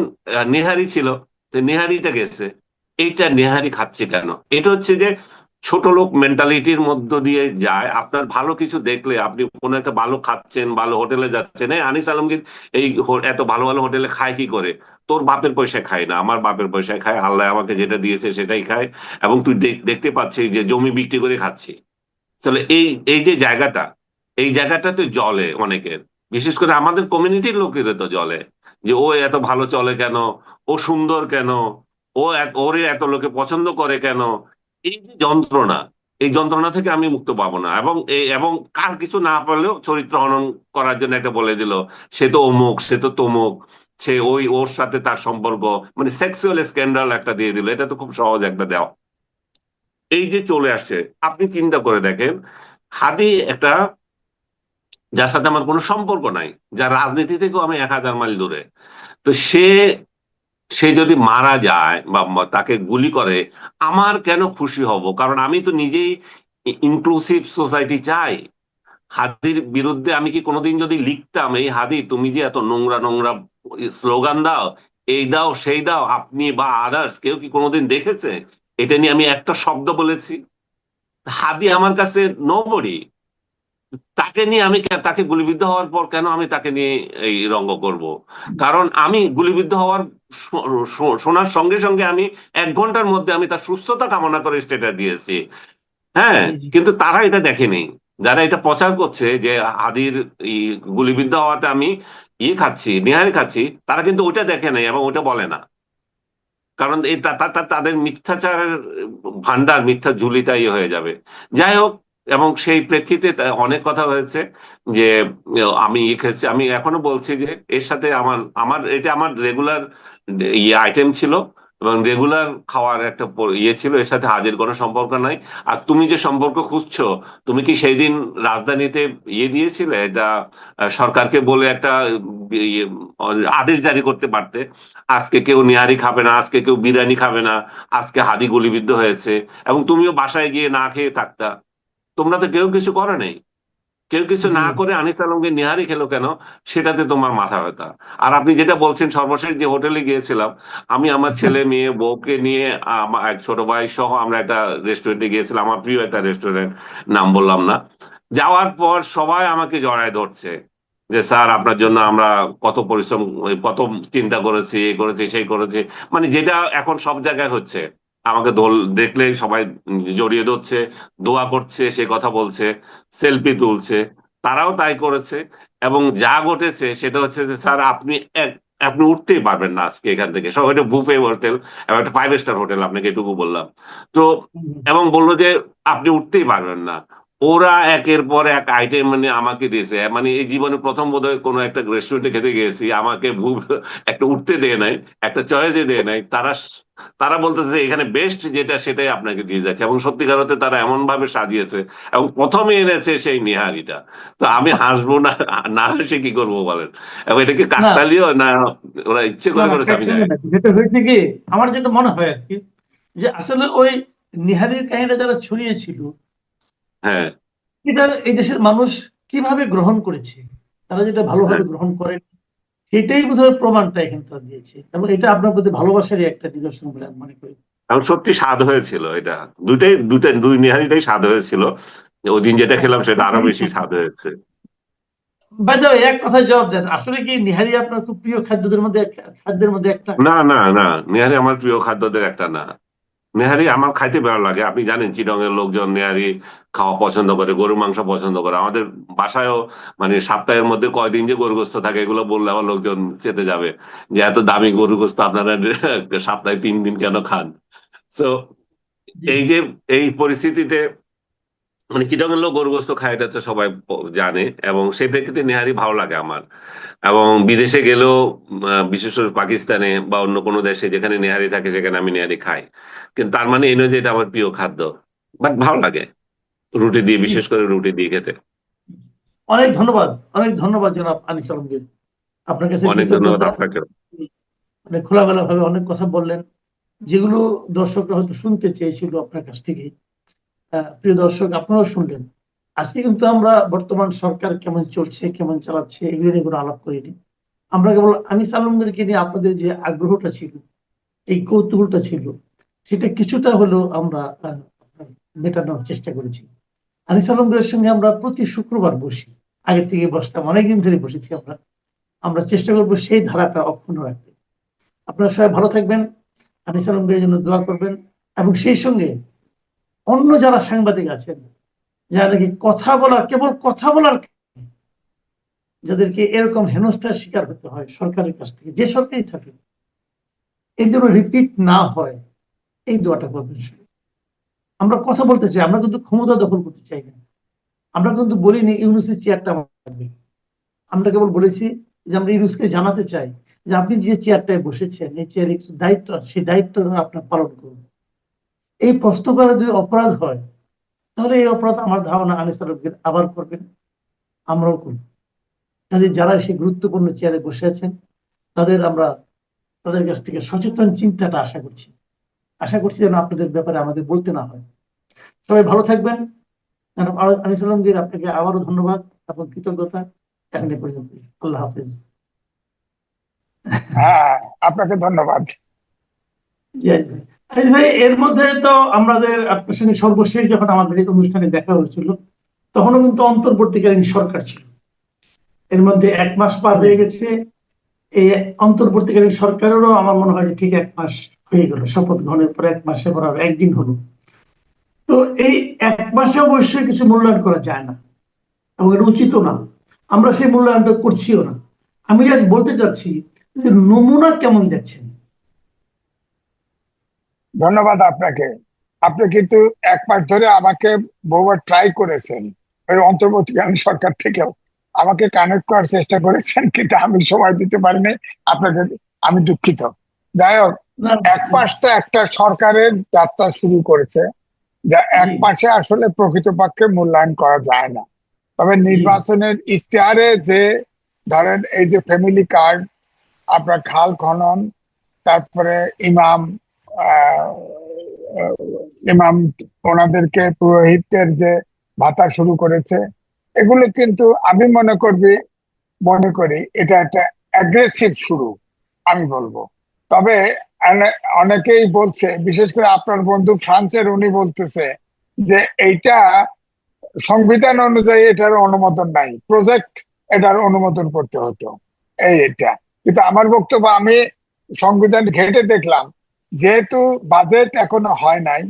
নেহারি ছিল, তো নেহারিটা গেছে, এইটা নেহারি খাচ্ছে কেন? এটা হচ্ছে যে ছোট লোক মেন্টালিটির মধ্য দিয়ে যায়। আপনার ভালো কিছু দেখলে আপনি কোনো একটা ভালো খাচ্ছেন, ভালো হোটেলে যাচ্ছেন, এই আনিস আলমগীর এই এত ভালো ভালো হোটেলে খায় কি করে? তোর বাপের পয়সায় খায় না, আমার বাপের পয়সায় খায়, আল্লাহ আমাকে যেটা দিয়েছে সেটাই খায়, এবং তুই দেখতে পাচ্ছিস যে জমি বিক্রি করে খাচ্ছি। তাহলে এই এই যে জায়গাটা, এই জায়গাটা তো জলে অনেকের, বিশেষ করে আমাদের কমিউনিটির লোকের তো জলে, যে ও এত ভালো চলে কেন, ও সুন্দর কেন, ওরে এত লোকে পছন্দ করে কেন। এই যে যন্ত্রণা, এই যন্ত্রণা থেকে আমি মুক্ত পাবো না। এবং কার কিছু না পারলেও চরিত্র হনন করার জন্য একটা বলে দিল, সে তো অমুক, সে তো তমুক, সে ওর সাথে তার সম্পর্ক, মানে সেক্সুয়াল স্ক্যান্ডাল একটা দিয়ে দিল। এটা তো খুব সহজ একটা দেওয়া, এই যে চলে আসছে। আপনি চিন্তা করে দেখেন, হাদি একটা, যার সাথে আমার কোনো সম্পর্ক নাই, যার রাজনীতি থেকেও আমি 1000 মাইল দূরে, তো সে সে যদি মারা যায় বা তাকে গুলি করে, আমার কেন খুশি হব? কারণ আমি তো নিজেই ইনক্লুসিভ সোসাইটি চাই। হাদির বিরুদ্ধে আমি কি কোনোদিন যদি লিখতাম, এই হাদি তুমি যে এত নোংরা নোংরা স্লোগান দাও, এই দাও সেই দাও, আপনি বা আদার্স কেউ কি কোনোদিন দেখেছে এটা নিয়ে আমি একটা শব্দ বলেছি? হাদি আমার কাছে নোবডি। তাকে নিয়ে আমি তাকে গুলিবিদ্ধ হওয়ার পর কেন আমি তাকে নিয়ে এই রঙ্গ করব? কারণ আমি গুলিবিদ্ধ হওয়ার শোনার সঙ্গে সঙ্গে আমি 1 ঘন্টার মধ্যে আমি তার সুস্থতা কামনা করে স্ট্যাটাস দিয়েছি। হ্যাঁ, জি জি। কিন্তু তারা এটা দেখেনি, যারা এটা প্রচার করছে যে আদির ই গুলিবিদ্ধ হওয়াতে আমি ইয়ে খাচ্ছি, নেহারি খাচ্ছি, তারা কিন্তু ওটা দেখে নাই এবং ওটা বলে না। কারণ এই তাদের মিথ্যাচারের ভান্ডার, মিথ্যা ঝুলিটাই হয়ে যাবে। যাই হোক, এবং সেই প্রেক্ষিতে অনেক কথা হয়েছে যে আমি খেয়েছি, আমি এখনো বলছি যে এর সাথে আমার আমার এটা আমার রেগুলার ইয়ে আইটেম ছিল এবং রেগুলার খাওয়ার একটা ইয়ে ছিল, এর সাথে হাজের কোনো সম্পর্ক নাই। আর তুমি যে সম্পর্ক খুঁজছো, তুমি কি সেই দিন রাজধানীতে ইয়ে দিয়েছিলে, এটা সরকারকে বলে একটা ইয়ে, আদেশ জারি করতে পারতে, আজকে কেউ নিহারি খাবে না, আজকে কেউ বিরিয়ানি খাবে না, আজকে হাদি গুলিবিদ্ধ হয়েছে, এবং তুমিও বাসায় গিয়ে না খেয়ে থাকতা। তোমরা তো কেউ কিছু করে নাই। কেউ কিছু জি না করে আনিস আলমকে নিহারি খেলো কেন, সেটাতে তোমার মাথা ব্যথা। আর আপনি যেটা বলছেন, সর্বশেষ যে হোটেলে গিয়েছিলাম, আমি আমার ছেলে মেয়ে বউকে নিয়ে, আমার এক ছোট ভাই সহ আমরা একটা রেস্টুরেন্টে গিয়েছিলাম, আমার প্রিয় একটা রেস্টুরেন্ট, নাম বললাম না। যাওয়ার পর সবাই আমাকে জড়ায় ধরছে যে স্যার আপনার জন্য আমরা কত পরিশ্রম, কত চিন্তা করেছি, এ করেছি সেই করেছি, মানে যেটা এখন সব জায়গায় হচ্ছে। আমাকে দেখলে সবাই জড়িয়ে ধরছে, দোয়া করছে, সে কথা বলছে, সেলফি তুলছে। তারাও তাই করেছে। এবং যা ঘটেছে সেটা হচ্ছে যে স্যার আপনি উঠতেই পারবেন না আজকে এখান থেকে। সব এটা বুফে হোটেল এবং একটা 5 স্টার হোটেল, আপনাকে এটুকু বললাম। তো এবং বললো যে আপনি উঠতেই পারবেন না। ওরা একের পর এক আইটেম মানে আমাকে দিয়েছে, মানে এই জীবনে প্রথম বোধহয় কোনো একটা রেস্টুরেন্টে খেতে গিয়েছি, আমাকে একটা উঠতে দেয় নাই, একটা চয়েসে দেয় নাই। তারা বলতেছে এখানে বেস্ট যেটা সেটাই আপনাকে দিয়ে যাচ্ছে, এবং সত্যিকার অর্থে তারা এমন ভাবে সাজিয়েছে, এবং প্রথমে এনেছে সেই নিহারিটা। তো আমি হাসবো না, না হেসে কি করবো বলেন? এবং এটা কি না কাকতালীয় না ওরা ইচ্ছে না করে না করেছে আমি জানি না। যেটা হয়েছে কি, আমার যেটা মনে হয় আর কি, যে আসলে ওই নিহারির কাহিনীটা যারা ছড়িয়েছিল, হ্যাঁ, এটা এই দেশের মানুষ কিভাবে গ্রহণ করেছে, তারা যেটা হ্যাঁ। ভালোভাবে গ্রহণ করে, সেটাই বোধহয় প্রমাণটা এখানে তারা দিয়েছে, এবং এটা আপনার প্রতি ভালোবাসারই একটা নিদর্শন বলে আমি মনে করি। এবং সত্যি স্বাদ হয়েছিল এটা। দুই নিহারিটাই স্বাদ হয়েছিল। ওই দিন যেটা খেলাম সেটা আরো বেশি স্বাদ হয়েছে। বাই দ্য ওয়ে, এক কথায় জবাব দেন, আসলে কি নিহারি আপনার খুব প্রিয় খাদ্যের মধ্যে একটা? না, না, না, নেহারি আমার প্রিয় খাদ্যদের একটা না। নেহারি আমার খাইতে ভালো লাগে। আপনি জানেন চিটং এর লোকজন নেহারি খাওয়া পছন্দ করে, গরুর মাংস পছন্দ করে। আমাদের বাসায়ও মানে সপ্তাহের মধ্যে কয়দিন যে গরু গোস্ত থাকে এগুলো বললে আমার লোকজন চেতে যাবে, যে এত দামি গরু গোস্ত আপনারা সপ্তাহে 3 দিন কেন খান। তো জি এই যে এই পরিস্থিতিতে মানে চিটং এর লোক গরু গোস্ত খায়, এটা তো সবাই জানে, এবং সেই প্রেক্ষিতে নেহারি ভালো লাগে আমার। এবং বিদেশে গেলেও বিশেষ করে পাকিস্তানে বা অন্য কোনো দেশে যেখানে নেহারি থাকে সেখানে আমি নেহারি খাই। কিন্তু তার মানে এই নয় যে এটা আমার প্রিয় খাদ্য, বাট ভালো লাগে রুটি দিয়ে, জি। বিশেষ করে রুটি দিয়ে খেতে। অনেক ধন্যবাদ, অনেক ধন্যবাদ জনাব আনিস আলমগীর, আপনার কাছে অনেক ধন্যবাদ কৃতজ্ঞতা। আপনাকে। মানে খোলামেলা ভাবে অনেক কথা বললেন, যেগুলো দর্শকরা হয়তো শুনতে চেয়েছিল আপনার কাছ থেকে। প্রিয় দর্শক, আপনারাও শুনলেন। আজকে কিন্তু আমরা বর্তমান সরকার কেমন চলছে, কেমন চালাচ্ছে, এগুলো নিয়ে কোনো আলাপ করিনি। আমরা কেবল আনিস আলমগীরকে নিয়ে আপনাদের যে আগ্রহটা ছিল, এই কৌতূহলটা ছিল, সেটা কিছুটা হলেও আমরা মেটানোর চেষ্টা করেছি। আনিস আলমগীরের সঙ্গে আমরা প্রতি শুক্রবার বসি, আগে থেকে বসতাম, অনেকদিন ধরে বসেছি আমরা। আমরা চেষ্টা করবো সেই ধারাটা অক্ষুণ্ণ রাখতে। আপনারা সবাই ভালো থাকবেন, আনিস আলমগীরের জন্য দোয়া করবেন, এবং সেই সঙ্গে অন্য যারা সাংবাদিক আছেন, যারা নাকি কথা বলার, কেবল কথা বলার, যাদেরকে এরকম হেনস্থার শিকার হতে হয় সরকারের কাছ থেকে, যে সরকারই থাকে, এর জন্য রিপিট না হয়, এই দোয়াটা করবেন। আমরা কথা বলতে চাই, আমরা কিন্তু ক্ষমতা দখল করতে চাই না। আমরা কিন্তু বলিনি ইউনুসের চেয়ারটা আমার থাকবে। আমরা কেবল বলেছি যে আমরা ইউনুসকে জানাতে চাই যে আপনি যে চেয়ারটায় বসেছেন, এই চেয়ারে কিছু দায়িত্ব আছে, সেই দায়িত্ব আপনার পালন করুন। এই প্রশ্ন করা যদি অপরাধ হয়, তাহলে এই অপরাধ আমার ধারণা আনিস আলমগীর আবার করবেন, আমরাও করব। কাজে যারা সেই গুরুত্বপূর্ণ চেয়ারে বসে আছেন, আমরা তাদের কাছ থেকে সচেতন চিন্তাটা আশা করছি যেন আপনাদের ব্যাপারে আমাদের বলতে না হয়। সবাই ভালো থাকবেন। আনিস আলমগীর, আপনাকে আবারও ধন্যবাদ এবং কৃতজ্ঞতা। এখন এ পর্যন্ত, আল্লাহ হাফেজ। হ্যাঁ, আপনাকে ধন্যবাদ। জি ভাই। আনিস ভাই, এর মধ্যে তো আমাদের আপনার সঙ্গে সর্বশেষ যখন আমাদের এই অনুষ্ঠানে দেখা হয়েছিল, তখনও কিন্তু অন্তর্বর্তীকালীন সরকার ছিল। এর মধ্যে 1 মাস পার হয়ে গেছে। এই অন্তর্বর্তীকালীন সরকারেরও আমার মনে হয় যে ঠিক 1 মাস হয়ে গেল, শপথ গ্রহণের পর 1 মাসে পর আরো একদিন হলো। তো এই 1 মাসে অবশ্যই কিছু মূল্যায়ন করা যায় না, এবং এটা উচিত না। আমরা সেই মূল্যায়নটা করছিও না। আমি আজ বলতে চাচ্ছি যে নমুনা কেমন দেখছেন? ধন্যবাদ আপনাকে। আপনি কিন্তু 1 মাস ধরে আমাকে বহুবার ট্রাই করেছেন, ওই অন্তর্বর্তীকালীন সরকার থেকেও আমাকে কানেক্ট করার চেষ্টা করেছেন, কিন্তু আমি সময় দিতে পারিনি আপনাকে। আমি দুঃখিত। যাই হোক, না, 1 মাস তো একটা সরকারের যাত্রা শুরু করেছে, যা জি 1 মাসে আসলে প্রকৃতপক্ষে মূল্যায়ন করা যায় না। তবে জি নির্বাচনের ইশতেহারে যে ধরেন এই যে ফ্যামিলি কার্ড, আপনার খাল খনন, তারপরে ইমাম আহ, আহ, ইমাম ওনাদেরকে পুরোহিতদের যে ভাতা শুরু করেছে, এগুলো কিন্তু আমি মনে করি এটা একটা অ্যাগ্রেসিভ শুরু, আমি বলবো। তবে অনেকেই বলছে, বিশেষ করে আপনার বন্ধু ফ্রান্সের, উনি বলতেছে যে এইটা সংবিধান অনুযায়ী এটার অনুমোদন নাই, প্রজেক্ট এটার অনুমোদন করতে হতো। এটা কিন্তু আমার বক্তব্য, আমি সংবিধান ঘেঁটে দেখলাম, যেহেতু বাজেট এখনো হয় নাই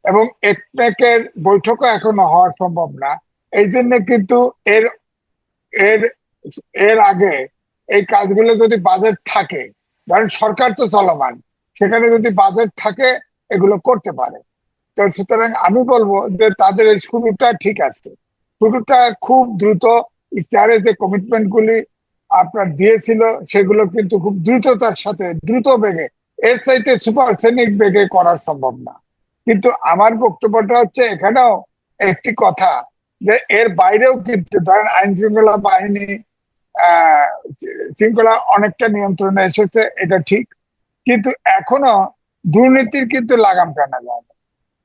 এবং একনেকের বৈঠকও এখনো হওয়া সম্ভব না, এই জন্য কিন্তু এর এর এর আগে এই কাজগুলো যদি বাজেট থাকে, ধরেন সরকার তো চলমান, সেখানে যদি বাজেট থাকে এগুলো করতে পারে। তো সুতরাং আমি বলবো যে তাদের এই শুরুটা ঠিক আছে, শুরুটা খুব দ্রুত। ইশতেহারে যে কমিটমেন্ট গুলি আপনার দিয়েছিল, সেগুলো কিন্তু খুব দ্রুততার সাথে, দ্রুত বেগে, এর চাইতে সুপারসনিক বেগে করা সম্ভব না। কিন্তু আমার বক্তব্যটা হচ্ছে এখানেও একটি কথা, যে এর বাইরেও কিন্তু ধরেন আইন শৃঙ্খলা বাহিনী আহ শৃঙ্খলা অনেকটা নিয়ন্ত্রণে এসেছে, এটা ঠিক। কিন্তু এখনো দুর্নীতির কিন্তু লাগাম টানা যায় না।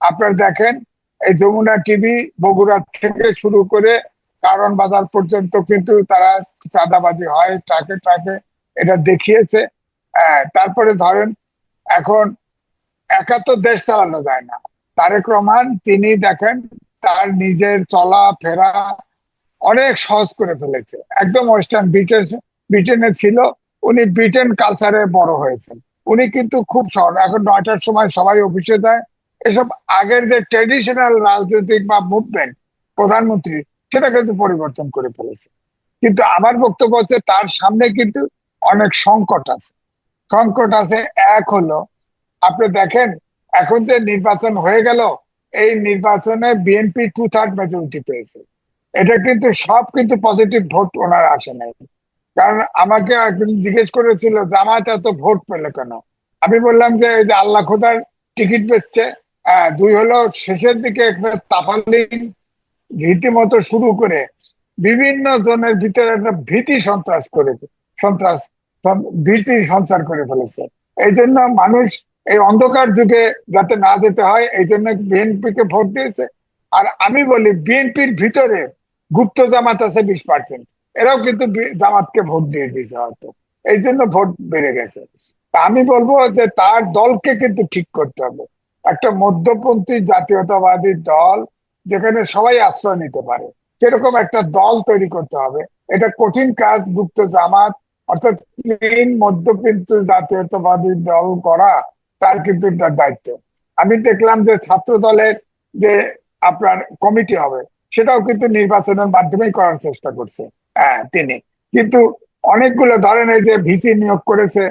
আপনারা দেখেন, এই যমুনা টিভি বগুড়া থেকে শুরু করে কারণ বাজার পর্যন্ত কিন্তু তারা চাঁদাবাজি হয় ট্রাকে ট্রাকে, এটা দেখিয়েছে। তারপরে ধরেন, এখন একা তো দেশ চালানো যায় না। তারেক রহমান তিনি দেখেন তার নিজের চলা ফেরা অনেক সহজ করে ফেলেছে, একদম ওয়েস্টার্ন ব্রিটেনে ছিল, উনি ব্রিটেন কালচারে বড় হয়েছেন। উনি কিন্তু খুব সহজ, এখন 9টার সময় সবাই অফিসে যায়। এসব আগের যে ট্রেডিশনাল রাজনৈতিক বা মুভমেন্ট প্রধানমন্ত্রী, সেটা কিন্তু পরিবর্তন করে ফেলেছে। কিন্তু আমার বক্তব্য হচ্ছে তার সামনে কিন্তু অনেক সংকট আছে। সংকট আছে, এক হলো, আপনি দেখেন এখন যে নির্বাচন হয়ে গেল, এই নির্বাচনে বিএনপি 2/3 মেজরিটি পেয়েছে। এটা কিন্তু সব কিন্তু পজিটিভ ভোট ওনার আসে নাই। কারণ আমাকে একজন জিজ্ঞেস করেছিল জামায়াত এত ভোট পেলে কেন, আমি বললাম যে এই যে আল্লাহ খোদার টিকিট বেচছে। 2 হলো শেষের দিকে একটা তাফালিং রীতিমতো শুরু করে বিভিন্ন জনের ভিতরে একটা সন্ত্রাস ভীতি সঞ্চার করে ফেলেছে। এই জন্য মানুষ এই অন্ধকার যুগে যাতে না যেতে হয়, এই জন্য বিএনপি কে ভোট দিয়েছে। আর আমি বলি বিএনপির ভিতরে গুপ্ত জামাত আছে 20%, এরাও কিন্তু জামাতকে ভোট দিয়ে দিয়েছে হয়তো, এই জন্য ভোট বেড়ে গেছে। তা আমি বলবো যে তার দলকে কিন্তু ঠিক করতে হবে, একটা মধ্যপন্থী জাতীয়তাবাদী দল যেখানে সবাই আশ্রয় নিতে পারে, সেরকম একটা দল তৈরি করতে হবে। এটা কঠিন কাজ, গুপ্ত জামাত অর্থাৎ ক্লিন মধ্যপন্থী জাতীয়তাবাদী দল করা তার কিন্তু একটা দায়িত্ব। আমি দেখলাম যে ছাত্র দলের যে আপনার কমিটি হবে, সেটাও কিন্তু নির্বাচনের মাধ্যমেই করার চেষ্টা করছে তিনি। কিন্তু অনেকগুলো ধরেন এই যে ভিসি নিয়োগ করেছে,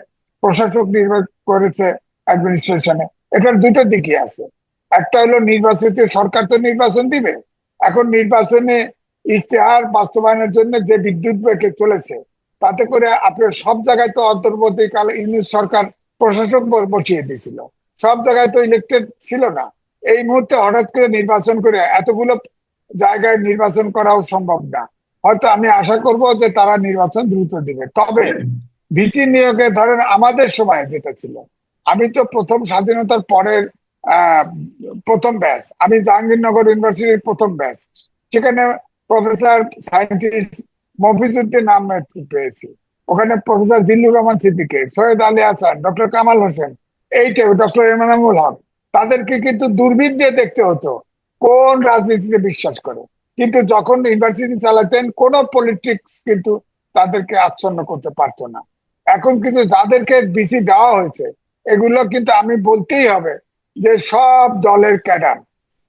প্রশাসক নিয়োগ করেছে অ্যাডমিনিস্ট্রেশনে, এটার দুটো দিকই আছে। একটা হলো নির্বাচিত সরকার তো নির্বাচন দিবে, এখন নির্বাচনে ইশতেহার বাস্তবায়নের জন্য যে বিদ্যুৎ বেগে চলেছে, তাতে করে আপনার সব জায়গায় তো অন্তর্বর্তীকালে ইউনিট সরকার প্রশাসক বসিয়ে দিয়েছিল, সব জায়গায় তো ইলেকটেড ছিল না। এই মুহূর্তে হঠাৎ করে নির্বাচন করে এতগুলো জায়গায় নির্বাচন করাও সম্ভব না। হয়তো আমি আশা করব যে তারা নির্বাচন দ্রুত দিবে। তবে ভিসি নিয়োগে ধরেন আমাদের সময় যেটা ছিল, আমি তো প্রথম স্বাধীনতার পরের আহ প্রথম ব্যাচ, আমি জাহাঙ্গীরনগর ইউনিভার্সিটির প্রথম ব্যাচ, সেখানে প্রফেসর সায়েন্টিস্ট মফিজউদ্দিন আহমেদ পেয়েছি, ওখানে প্রফেসর জিল্লুর রহমান সিদ্দিকী, সৈয়দ আলী হাসান, ডক্টর কামাল হোসেন, এইটা ডক্টর এনামুল হক, তাদেরকে কিন্তু দূরবীন দিয়ে দেখতে হতো কোন রাজনীতিতে বিশ্বাস করে। কিন্তু যখন ইউনিভার্সিটি চালাতেন, কোন পলিটিক্স কিন্তু তাদেরকে আচ্ছন্ন করতে পারতো না। এখন কিন্তু যাদেরকে বিসি দেওয়া হয়েছে, এগুলো কিন্তু আমি বলতেই হবে যে সব দলের ক্যাডার।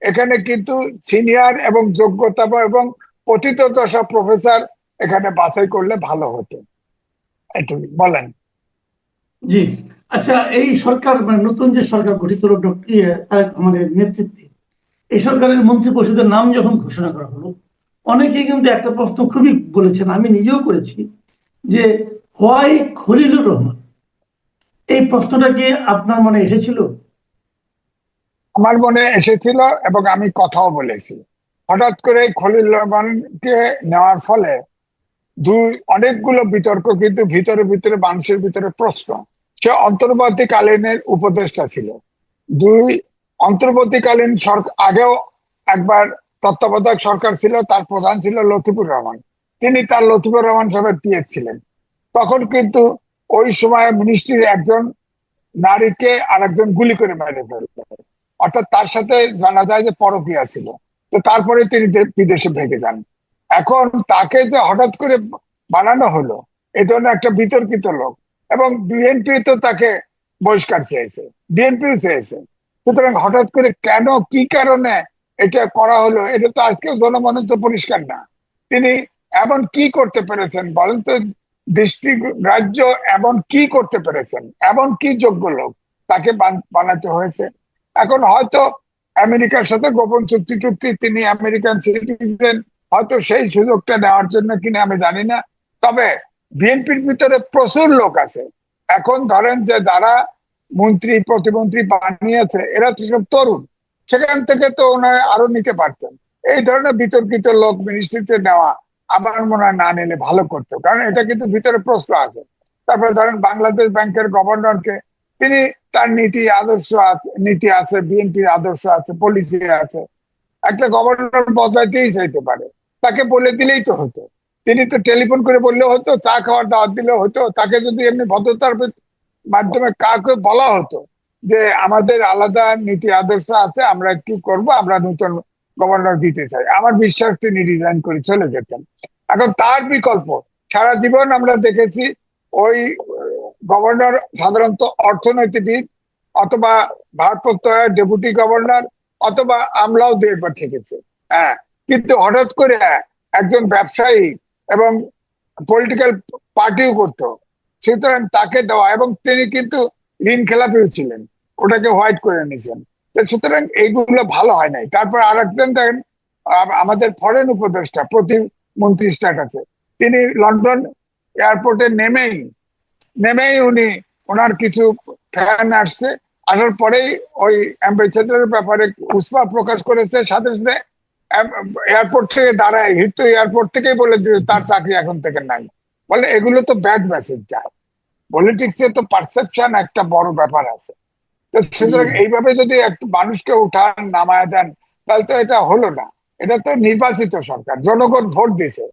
এখানে কিন্তু সিনিয়র এবং যোগ্যতা এবং পতিতদশা প্রফেসর এখানে বাছাই করলে ভালো হতো। একটু বলেন। জি। আচ্ছা, এই সরকার মানে নতুন যে সরকার গঠিত হলো আমাদের নেতৃত্বে, এই সরকারের মন্ত্রী পরিষদের নাম যখন ঘোষণা করা হলো, অনেকেই কিন্তু একটা প্রশ্ন খুবই বলেছেন, আমি নিজেও করেছি, যে হোয়াই খলিলুর রহমান? এই প্রশ্নটা কি আপনার মনে এসেছিল? আমার মনে এসেছিল এবং আমি কথাও বলেছি। হঠাৎ করে খলিল রহমানকে নেওয়ার ফলে অনেকগুলো বিতর্ক কিন্তু ভিতরে ভিতরে মানুষের ভিতরে প্রশ্ন। সে অন্তর্বর্তীকালীনের উপদেষ্টা ছিল। দুই, অন্তর্বর্তীকালীন সরকার আগেও একবার তত্ত্বাবধায়ক সরকার ছিল, তার প্রধান ছিল লতিফুর রহমান। তিনি তার লতিফুর রহমান সাহেবের পিএ ছিলেন। তখন কিন্তু ওই সময় মিনিস্ট্রির একজন নারীকে আরেকজন গুলি করে মেরে ফেলল, অর্থাৎ তার সাথে জানা যায় যে পরকীয়া ছিল। তো তারপরে তিনি বিদেশে ভেগে যান। এখন তাকে যে হঠাৎ করে বানানো হলো, এ ধরনের একটা বিতর্কিত লোক, এবং বিএনপি তো তাকে বহিষ্কার চেয়েছে, বিএনপিও চেয়েছে। সুতরাং হঠাৎ করে কেন, কি কারণে এটা করা হলো, এটা তো আজকে জনমনে তো পরিষ্কার না। তিনি এমন কি করতে পেরেছেন বলেন তো? ডিস্ট্রিক্ট রাজ্য এমন কি করতে পেরেছেন, এমন কি যোগ্য লোক তাকে বানাতে হয়েছে? এখন হয়তো আমেরিকার সাথে গোপন চুক্তি চুক্তি, তিনি আমেরিকান সিটিজেন, হয়তো সেই সুযোগটা নেওয়ার জন্য কিনা আমি জানি না। তবে বিএনপির ভিতরে প্রচুর লোক আছে। এখন ধরেন যে যারা মন্ত্রী প্রতিমন্ত্রী বানিয়েছে এরা তো সব তরুণ, সেখান থেকে তো ওনারা আরো নিতে পারতেন। এই ধরনের বিতর্কিত লোক মিনিস্ট্রিতে নেওয়া আমার মনে হয় না নিলে ভালো করতো, কারণ এটা কিন্তু ভিতরে প্রশ্ন আছে। তারপরে ধরেন বাংলাদেশ ব্যাংকের গভর্নরকে, তিনি তার নীতি আদর্শ আছে, নীতি আছে, বিএনপির আদর্শ আছে, পলিসি আছে। একটা গভর্নর বদলাইতেই চাইতে পারে, তাকে বলে দিলেই তো হতো। তিনি তো টেলিফোন করে বললেও হতো, চা খাওয়ার দাওয়াত দিলেও হতো। তাকে যদি এমনি ভদ্রতার মাধ্যমে কাউকে বলা হতো যে আমাদের আলাদা নীতি আদর্শ আছে, আমরা কি করব, আমরা নতুন গভর্নর দিতে চাই, আমার বিশ্বাস তিনি রিজাইন করে চলে যেতেন। এখন তার বিকল্প সারা জীবন আমরা দেখেছি, ওই গভর্নর সাধারণত অর্থনীতিবিদ, অথবা ভারপ্রাপ্ত ডেপুটি গভর্নর, অথবা আমলাও দু একবার থেকেছে। হ্যাঁ, কিন্তু হঠাৎ করে একজন ব্যবসায়ী এবং পলিটিক্যাল পার্টিও করতো, সুতরাং তাকে দেওয়া, এবং তিনি কিন্তু ঋণ খেলাপিও ছিলেন, ওটাকে হোয়াইট করে নিয়েছেন। সুতরাং এইগুলো ভালো হয় নাই। তারপর আর একজন দেখেন, আমাদের ফরেন উপদেষ্টা প্রতিমন্ত্রী স্ট্যাটাসে, তিনি লন্ডন এয়ারপোর্টে নেমেই উনি, ওনার কিছু ফ্যান আসছে, আসার পরেই ওই অ্যাম্বাসেডারের ব্যাপারে উষ্মা প্রকাশ করেছে, সাথে সাথে এয়ারপোর্ট থেকে দাঁড়ায়, হিট এয়ারপোর্ট থেকেই বলে যে তার চাকরি এখন থেকে নাই। বলে এগুলো তো ব্যাড মেসেজ যায়। পলিটিক্সে তো পারসেপশন একটা বড় ব্যাপার আছে। তো সুতরাং এইভাবে যদি একটু মানুষকে উঠান নামায় দেন, তাহলে তো এটা হলো না। এটা তো নির্বাচিত সরকার, জনগণ ভোট দিছে,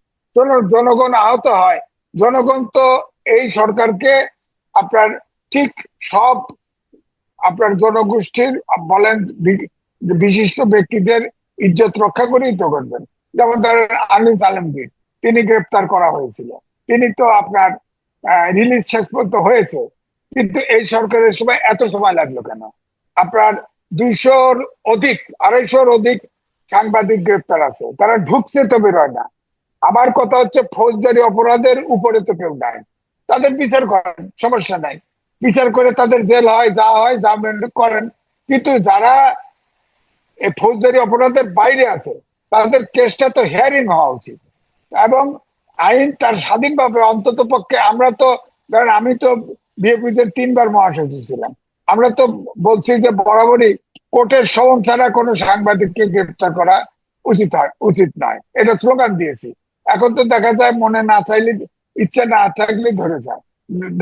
জনগণ আহত হয়। জনগণ তো এই সরকারকে আপনার ঠিক সব আপনার জনগোষ্ঠীর বলেন বিশিষ্ট ব্যক্তিদের ইজ্জত রক্ষা করেই তো করবেন। যেমন ধরেন আনিস আলমগীর, তিনি গ্রেপ্তার করা হয়েছিল, তিনি তো আপনার রিলিজ শেষ পর্যন্ত হয়েছে, কিন্তু এই সরকারের সময় এত সময় লাগলো কেন? আপনার 200-র অধিক, 250-র অধিক সাংবাদিক গ্রেপ্তার আছে, তারা ঢুকছে তো বেরোয় না। আমার কথা হচ্ছে ফৌজদারি অপরাধের উপরে তো কেউ নাই, তাদের বিচার করেন, সমস্যা নাই, বিচার করে তাদের জেল হয়, যা করেন। কিন্তু যারা এই ফৌজদারি অপরাধের বাইরে আছে, তাদের কেসটা তো হিয়ারিং হওয়া উচিত, এবং আইন তার স্বাধীনভাবে, অন্তত পক্ষে। আমরা তো ধরেন, আমি তো বিএপিতে 3বার মহাসচিব ছিলাম, আমরা তো বলছি যে বরাবরই কোর্টের সমন ছাড়া কোনো সাংবাদিককে গ্রেপ্তার করা উচিত নয়, এটা স্লোগান দিয়েছি। এখন তো দেখা যায় মনে না চাইলে, ইচ্ছা না থাকলে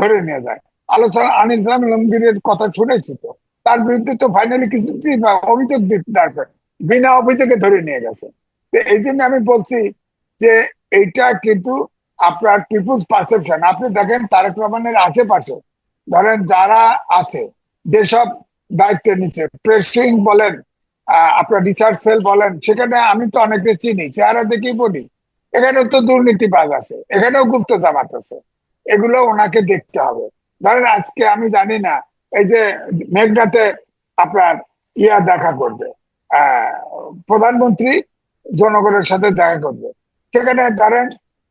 ধরে নিয়ে যায়। আলোচনা আনিস আলমগীরের কথা শুনেছি, তো তার বিরুদ্ধে তো ফাইনালি কিছু অভিযোগ দরকার, বিনা অভিযোগে ধরে নিয়ে গেছে। এই জন্য আমি বলছি যে এইটা কিন্তু আপনার পিপুলস পারসেপশন। আপনি দেখেন তারেক রহমানের আশেপাশে ধরেন যারা আছে, যেসব দায়িত্বে নিচ্ছে, প্রেসিং বলেন, আপনার রিসার্চ সেল বলেন, সেখানে আমি তো অনেকে চিনি, চেহারা দেখেই বলি এখানেও তো দুর্নীতিবাজ আছে, এখানেও গুপ্ত জামাত আছে। এগুলো ওনাকে দেখতে হবে। ধরেন আজকে আমি জানি না, এই যে মেঘনাতে আপনার দেখা করবে, আহ প্রধানমন্ত্রী জনগণের সাথে দেখা করবে, সেখানে ধরেন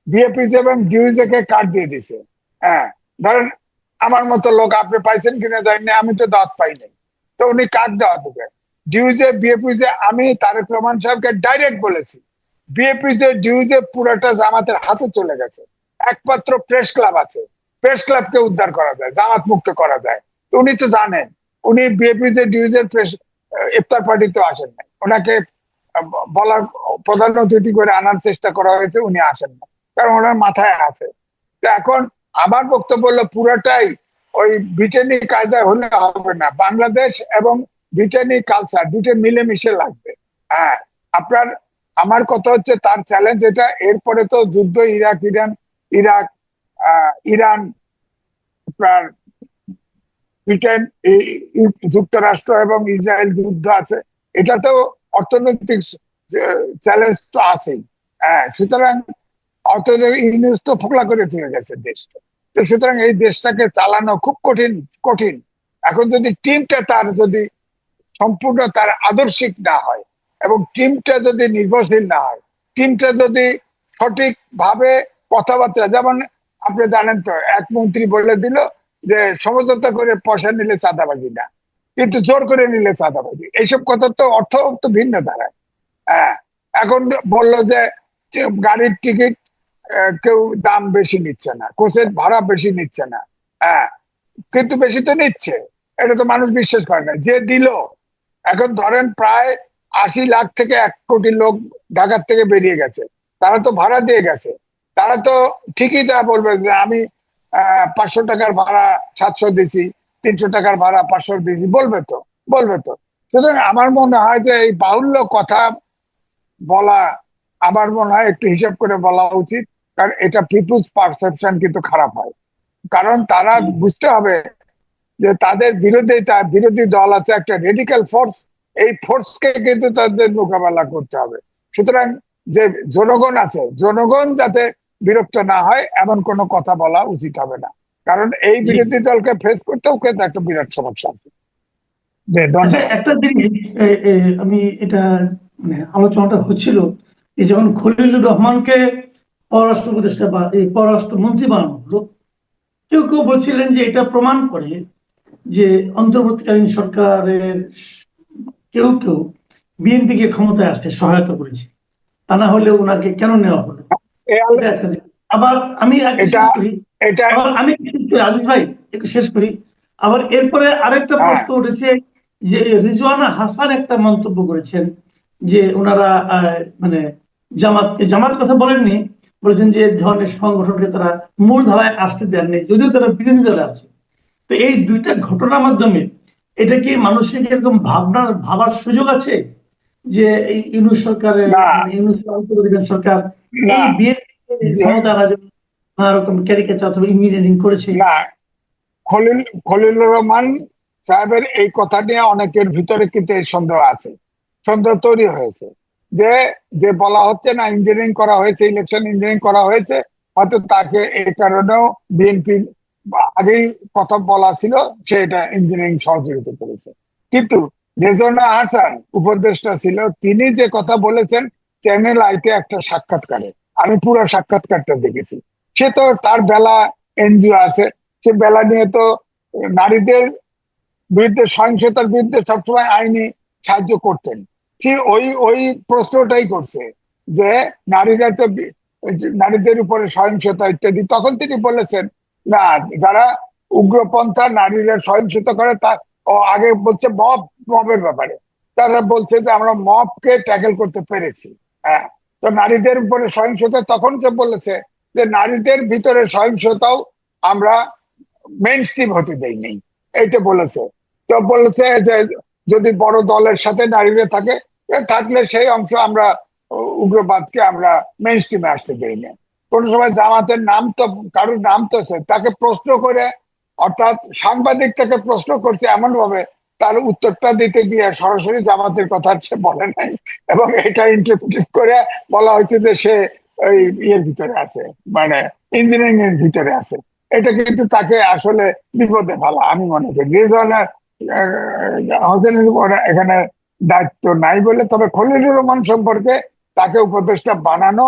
বিএপিসি এবং ডিউজে কে কার্ড দিয়ে দিছে। হ্যাঁ, ধরেন আমার মতো লোক আপনি পাইছেন কিনা জানি না, আমি তো দাওয়াত পাইনি। তো উনি কাক দাওয়াত দেবেন? ডিউজে বিএপিজে আমি তারেক রহমান সাহেবকে ডাইরেক্ট বলেছি, বিএপিজে ডিউজে পুরোটা জামাতের হাতে চলে গেছে, একমাত্র প্রেস ক্লাব আছে, প্রেস ক্লাবকে উদ্ধার করা যায়, জামাত মুক্ত করা যায়। তো উনি তো জানেন, উনি বিএপিজে ডিউজের প্রেস ইফতার পার্টিতে আসেন না, ওনাকে বলার প্রধান অতিথি করে আনার চেষ্টা করা হয়েছে, উনি আসেন না, কারণ ওনার মাথায় আছে। তো এখন আমার বক্তব্য হলো পুরোটাই ওই ব্রিটেনি কায়দায় হলে হবে না, বাংলাদেশ এবং ব্রিটেনি কালচার দুটো মিলেমিশে লাগবে। হ্যাঁ, আপনার আমার কথা হচ্ছে তার চ্যালেঞ্জ এটা, এরপরে তো যুদ্ধ ইরাক ইরান, আপনার ব্রিটেন, যুক্তরাষ্ট্র এবং ইসরায়েল যুদ্ধ আছে, এটাতেও অর্থনৈতিক চ্যালেঞ্জ তো আছেই। হ্যাঁ, সুতরাং অর্থনৈতিক ইউনিস তো ফোকলা করে দিয়ে গেছে দেশটা। তো সুতরাং এই দেশটাকে চালানো খুব কঠিন কঠিন। এখন যদি টিমটা তার যদি সম্পূর্ণ তার আদর্শিক না হয় এবং টিমটা যদি নির্ভরশীল না হয়, টিমটা যদি সঠিক ভাবে কথাবার্তা, যেমন আপনি জানেন তো এক মন্ত্রী বলে দিল যে সমঝোতা করে পয়সা নিলে চাঁদাবাজি না, কিন্তু জোর করে নিলে চাঁদাবাজি, এইসব কথা তো অর্থ তো ভিন্ন দাঁড়ায়। হ্যাঁ, এখন বললো যে গাড়ির টিকিট কেউ দাম বেশি নিচ্ছে না, কোচের ভাড়া বেশি নিচ্ছে না। হ্যাঁ, কিন্তু বেশি তো নিচ্ছে, এটা তো মানুষ বিশ্বাস করে না, যে দিল। এখন ধরেন প্রায় 80 লাখ থেকে 1 কোটি লোক ঢাকার থেকে বেরিয়ে গেছে, তারা তো ভাড়া দিয়ে গেছে, তারা তো ঠিকই তা বলবে যে আমি 500 টাকার ভাড়া 700 দিছি, 300 টাকার ভাড়া 500 দিছি, বলবে তো, বলবে তো। সুতরাং আমার মনে হয় যে এই বাহুল্য কথা বলা, আমার মনে হয় একটু হিসাব করে বলা উচিত, কারণ এটা পিপুলস পারসেপশন কিন্তু খারাপ হয়। কারণ তারা বুঝতে হবে যে তাদের বিরোধী দল আছে একটা রেডিক্যাল ফোর্স, এই ফোর্সকে কিন্তু তাদের মোকাবেলা করতে হবে। সুতরাং যে জনগণ আছে, জনগণ যাতে বিরক্ত না হয় এমন কোনো কথা বলা উচিত হবে না, কারণ এই বিরোধী দলকে ফেস করতেও কিন্তু একটা বিরাট সমস্যা আছে। আচ্ছা, একটা জিনিস আমি এটা মানে আলোচনাটা হচ্ছিল যে যখন খলিলুর রহমানকে পররাষ্ট্র উপদেষ্টা বা এই পররাষ্ট্রমন্ত্রী বানানো হলো, কেউ কেউ বলছিলেন যে এটা প্রমাণ করে যে অন্তর্বর্তীকালীন সরকারের কেউ কেউ বিএনপিকে ক্ষমতায় আসতে সহায়তা করেছে, তা না হলে ওনাকে কেন নেওয়া হলো। এটা একটা দিক। আবার আমি শেষ করি, আজিজ ভাই একটু শেষ করি। আবার এরপরে আরেকটা প্রশ্ন উঠেছে যে রিজওয়ানা হাসান একটা মন্তব্য করেছেন যে ওনারা মানে জামাত কথা বলেননি, বলেছেন যে ধরনের সংগঠনকে তারা মূল ধারায় আসতে দেননি, যদিও তারা বিরোধী দলে আছে। তো এই দুইটা ঘটনার মাধ্যমে এটা কি মানুষের এরকম ভাবার সুযোগ আছে যে এই ইউনূস সরকারের ইউনূস সরকার এই বিএনপি ক্ষমতা আনার জন্য নানা রকম ক্যারিকেচার অথবা ইঞ্জিনিয়ারিং করেছে? না, খলিলুর রহমান সাহেবের এই কথা নিয়ে অনেকের ভিতরে কিন্তু এই সন্দেহ আছে, সন্দেহ তৈরি হয়েছে যে যে বলা হচ্ছে না ইঞ্জিনিয়ারিং করা হয়েছে, ইলেকশন ইঞ্জিনিয়ারিং করা হয়েছে, হয়তো তাকে এই কারণেও বিএনপি আগেই কথা বলা ছিল, সে এটা ইঞ্জিনিয়ারিং সহযোগিতা করেছে। কিন্তু রেজওয়ানা হাসান উপদেষ্টা ছিল, তিনি যে কথা বলেছেন চ্যানেল আইতে একটা সাক্ষাৎকারে, আমি পুরো সাক্ষাৎকারটা দেখেছি। সে তো তার বেলা এনজিও আছে, সে বেলা নিয়ে তো নারীদের বিরুদ্ধে সহিংসতার বিরুদ্ধে সবসময় আইনি সাহায্য করতেন। সে ওই প্রশ্নটাই করছে যে নারীরা তো নারীদের উপরে সহিংসতা ইত্যাদি, তখন তিনি বলেছেন না যারা উগ্রপন্থা নারীরা সহিংসতা করে তা আগে বলছে মবের ব্যাপারে, তারা বলছে যে আমরা মবকে ট্যাকেল করতে পেরেছি। হ্যাঁ, তো নারীদের উপরে সহিংসতা তখন সে বলেছে যে নারীদের ভিতরে সহিংসতাও আমরা মেইন স্ট্রিম হতে দেয়নি, এইটা বলেছে। তো বলেছে যে যদি বড় দলের সাথে নারীরা থাকে, থাকলে সেই অংশ আমরা উগ্রবাদকে আমরা মেইন স্ট্রিমে আসতে দেই না। কোন সময় জামাতের নাম তো কারোর নাম তো তাকে প্রশ্ন করে, অর্থাৎ সাংবাদিক তাকে প্রশ্ন করছে এমন ভাবে তার উত্তরটা দিতে গিয়ে সরাসরি জামাতের কথা সে বলে নাই, এবং এটা ইন্টারপ্রিট করে বলা হয়েছে যে সে ওই ইয়ের ভিতরে আছে, মানে ইঞ্জিনিয়ারিং এর ভিতরে আছে। এটা কিন্তু তাকে আসলে বিপদে ফেলা আমি মনে করি। রেজওয়ানা হোসেনের উপর এখানে দায়িত্ব নাই বলে, তবে খলিলুর রহমান সম্পর্কে তাকে উপদেষ্টা বানানো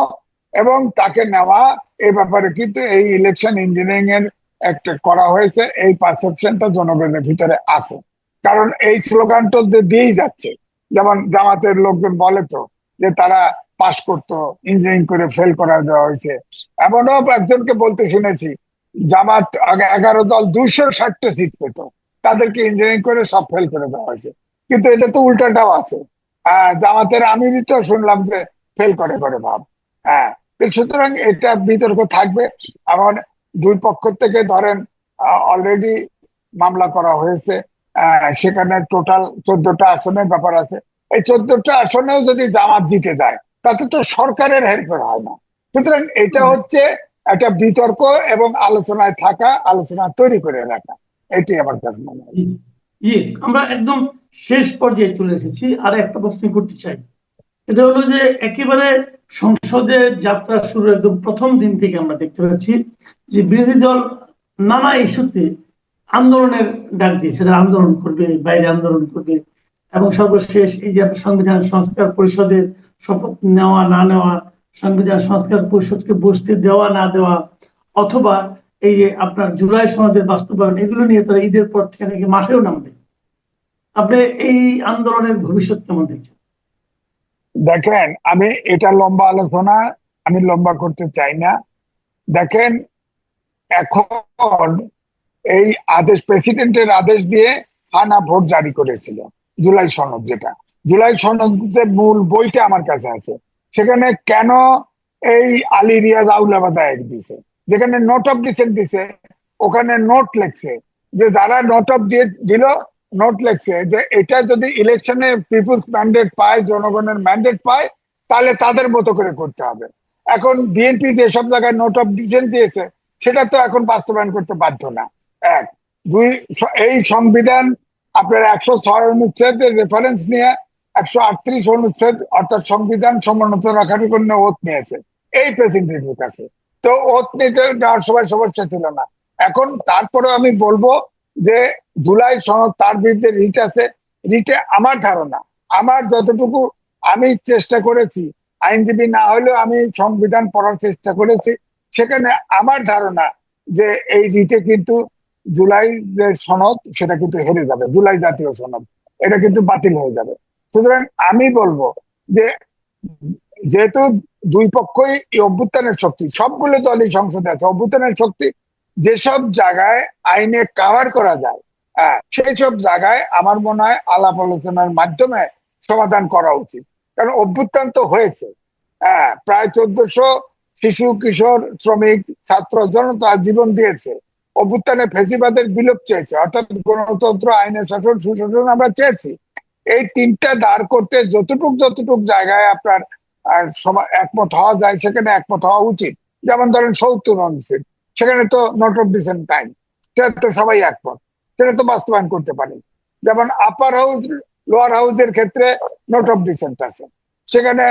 এবং তাকে নেওয়া এই ব্যাপারে কিন্তু এই ইলেকশন ইঞ্জিনিয়ারিং এর একটা করা হয়েছে, এই পারসেপশনটা জনগণের ভিতরে আছে। কারণ এই স্লোগানটা দিয়েই যাচ্ছে, যেমন জামাতের লোকজন বলে তো যে তারা পাশ করতো, ইঞ্জিনিয়ারিং করে ফেল করা দেওয়া হয়েছে। এমনও একজনকে বলতে শুনেছি জামাত আগে 11 দল 260টা সিট পেত, তাদেরকে ইঞ্জিনিয়ারিং করে সব ফেল করে দেওয়া হয়েছে। কিন্তু এটা তো উল্টাটাও আছে, জামাতের আমিরই তো শুনলাম যে ফেল করে করে ভাব। হ্যাঁ, তো সুতরাং এটা বিতর্ক থাকবে। এমন দুই পক্ষ থেকে ধরেন অলরেডি মামলা করা হয়েছে, সেখানে টোটাল 14টা আসনের ব্যাপার আছে। এই 14টা আসনেও যদি জামাত জিতে যায় তাতে তো সরকারের হেরফের হয় না। সুতরাং এটা হচ্ছে একটা বিতর্ক এবং আলোচনায় থাকা, আলোচনা তৈরি করে রাখা, এটি আমার কাছে মনে হয়। আমরা একদম শেষ পর্যায়ে চলে এসেছি। আর একটা প্রশ্ন করতে চাই, এটা হলো যে একেবারে সংসদের যাত্রা শুরু একদম প্রথম দিন থেকে আমরা দেখতে পাচ্ছি যে বিরোধী দল নানা ইস্যুতে আন্দোলনের ডাক দিয়েছে, তারা আন্দোলন করবে, বাইরে আন্দোলন করবে, এবং সর্বশেষ এই যে সংবিধান সংস্কার পরিষদের শপথ নেওয়া না নেওয়া, সংবিধান সংস্কার পরিষদকে বসতে দেওয়া না দেওয়া, অথবা এই যে আপনার জুলাই সনদের বাস্তবায়ন, এগুলো নিয়ে তারা ঈদের পর থেকে নাকি মাঠেও নামবে। আপনি এই আন্দোলনের ভবিষ্যৎ কেমন দেখছেন? দেখেন, আমি এটা লম্বা আলোচনা আমি লম্বা করতে চাই না। দেখেন, এখন এই আদেশ, প্রেসিডেন্টের আদেশ দিয়ে হানা ভোট জারি করেছিল, জুলাই সনদ, যেটা জুলাই সনদের মূল বইটা আমার কাছে আছে। সেখানে কেন এই আলী রিয়াজ আউলাবাদা এক দিছে, যেখানে নোট অফ ডিসেন্ট দিছে, ওখানে নোট লেখছে যে যারা নোট অফ দিয়ে দিল, নোট লেখছে যে এটা যদি ইলেকশনে পিপুলস ম্যান্ডেট পায়, জনগণের ম্যান্ডেট পায়, তাহলে তাদের মতো করে করতে হবে। এখন বিএনপি যেসব জায়গায় নোট অফ ডিসেন্ট দিয়েছে সেটা তো এখন বাস্তবায়ন করতে বাধ্য না। এক, দুই, এই সংবিধান আপনার 106 অনুচ্ছেদের রেফারেন্স নিয়ে 138 অনুচ্ছেদ অর্থাৎ সংবিধান সমুন্নত রাখার জন্য ওত নিয়েছে এই প্রেসিডেন্টের কাছে। তো ওত নিতে যাওয়ার সময় সমস্যা ছিল না। এখন তারপরে আমি বলবো যে জুলাই সনদ, তার বিরুদ্ধে রিট আছে। রিটে আমার ধারণা, আমার যতটুকু আমি চেষ্টা করেছি, আইনজীবী না হলেও আমি সংবিধান পড়ার চেষ্টা করেছি, সেখানে আমার ধারণা যে এই রিটে কিন্তু জুলাই যে সনদ সেটা কিন্তু হেরে যাবে, জুলাই জাতীয় সনদ এটা কিন্তু বাতিল হয়ে যাবে। সুতরাং আমি বলবো যে যেহেতু দুই পক্ষই অভ্যুত্থানের শক্তি, সবগুলো দলই সংসদে আছে, অভ্যুত্থানের শক্তি, যেসব জায়গায় আইনে কাভার করা যায় সেই সব জায়গায় আমার মনে হয় আলাপ আলোচনার মাধ্যমে সমাধান করা উচিত। কারণ অভ্যুত্থান তো হয়েছে, প্রায় 1400 শিশু, কিশোর, শ্রমিক, ছাত্র জনতা জীবন দিয়েছে। অভ্যুত্থানে ফ্যাসিবাদের বিলোপ চেয়েছে, অর্থাৎ গণতন্ত্র, আইনের শাসন, সুশাসন আমরা চেয়েছি। এই তিনটা দাঁড় করতে যতটুক জায়গায় আপনার একমত হওয়া যায় সেখানে একমত হওয়া উচিত। যেমন ধরেন 70 অনুচ্ছেদ, সেখানে তো নোট অফ ডিসেন্ট টাইম, সেটা তো সবাই একমত, সেটা তো বাস্তবায়ন করতে পারে। যেমন আপার হাউস, লোয়ার হাউসের ক্ষেত্রে নোট অফ ডিসেন্ট আছে, সেখানে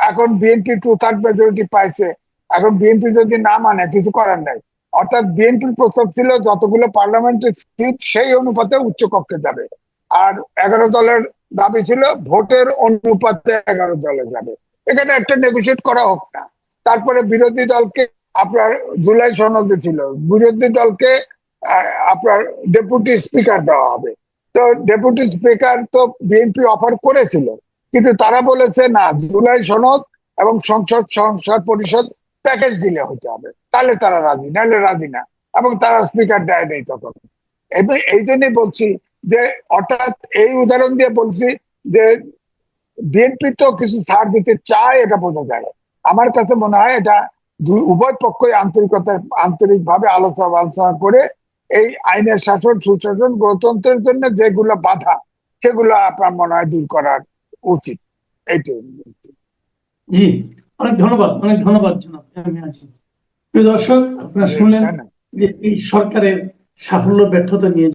এখন বিএনপি 2/3 মেজরিটি পাইছে। এখন বিএনপি যদি না মানে কিছু করার নাই, অর্থাৎ বিএনপির প্রস্তাব ছিল যতগুলো পার্লামেন্টের সিট সেই অনুপাতে উচ্চ কক্ষে যাবে, আর 11 দলের দাবি ছিল ভোটের অনুপাতে 11 দলে যাবে। এখানে একটা নেগোসিয়েট করা হোক না। তারপরে বিরোধী দলকে আপনার জুলাই সনদে ছিল বিরোধী দলকে আপনার ডেপুটি স্পিকার দেওয়া হবে। তো ডেপুটি স্পিকার তো বিএনপি অফার করেছিল, কিন্তু তারা বলেছে না, জুলাই সনদ এবং সংসদ পরিষদ প্যাকেজ দিলে হতে হবে, তাহলে তারা রাজি, নাহলে রাজি না। এবং তারা স্পিকার দেয় নেই তখন। এই জন্যই বলছি যে, অর্থাৎ এই উদাহরণ দিয়ে বলছি যে বিএনপি তো কিছু ছাড় দিতে চায়, এটা বোঝা যায়। আমার কাছে মনে হয় এটা উভয় পক্ষই আন্তরিকভাবে আলোচনা করে এই আইনের শাসন, সুশাসন, গণতন্ত্রের জন্য যেগুলো বাধা সেগুলো আপনার মনে হয় দূর করার উচিত। এইটাই। জি, অনেক ধন্যবাদ, অনেক ধন্যবাদ জনাব। আমি আছি প্রিয় দর্শক, আপনারা শুনলেন যে এই সরকারের সাফল্য ব্যর্থতা নিয়ে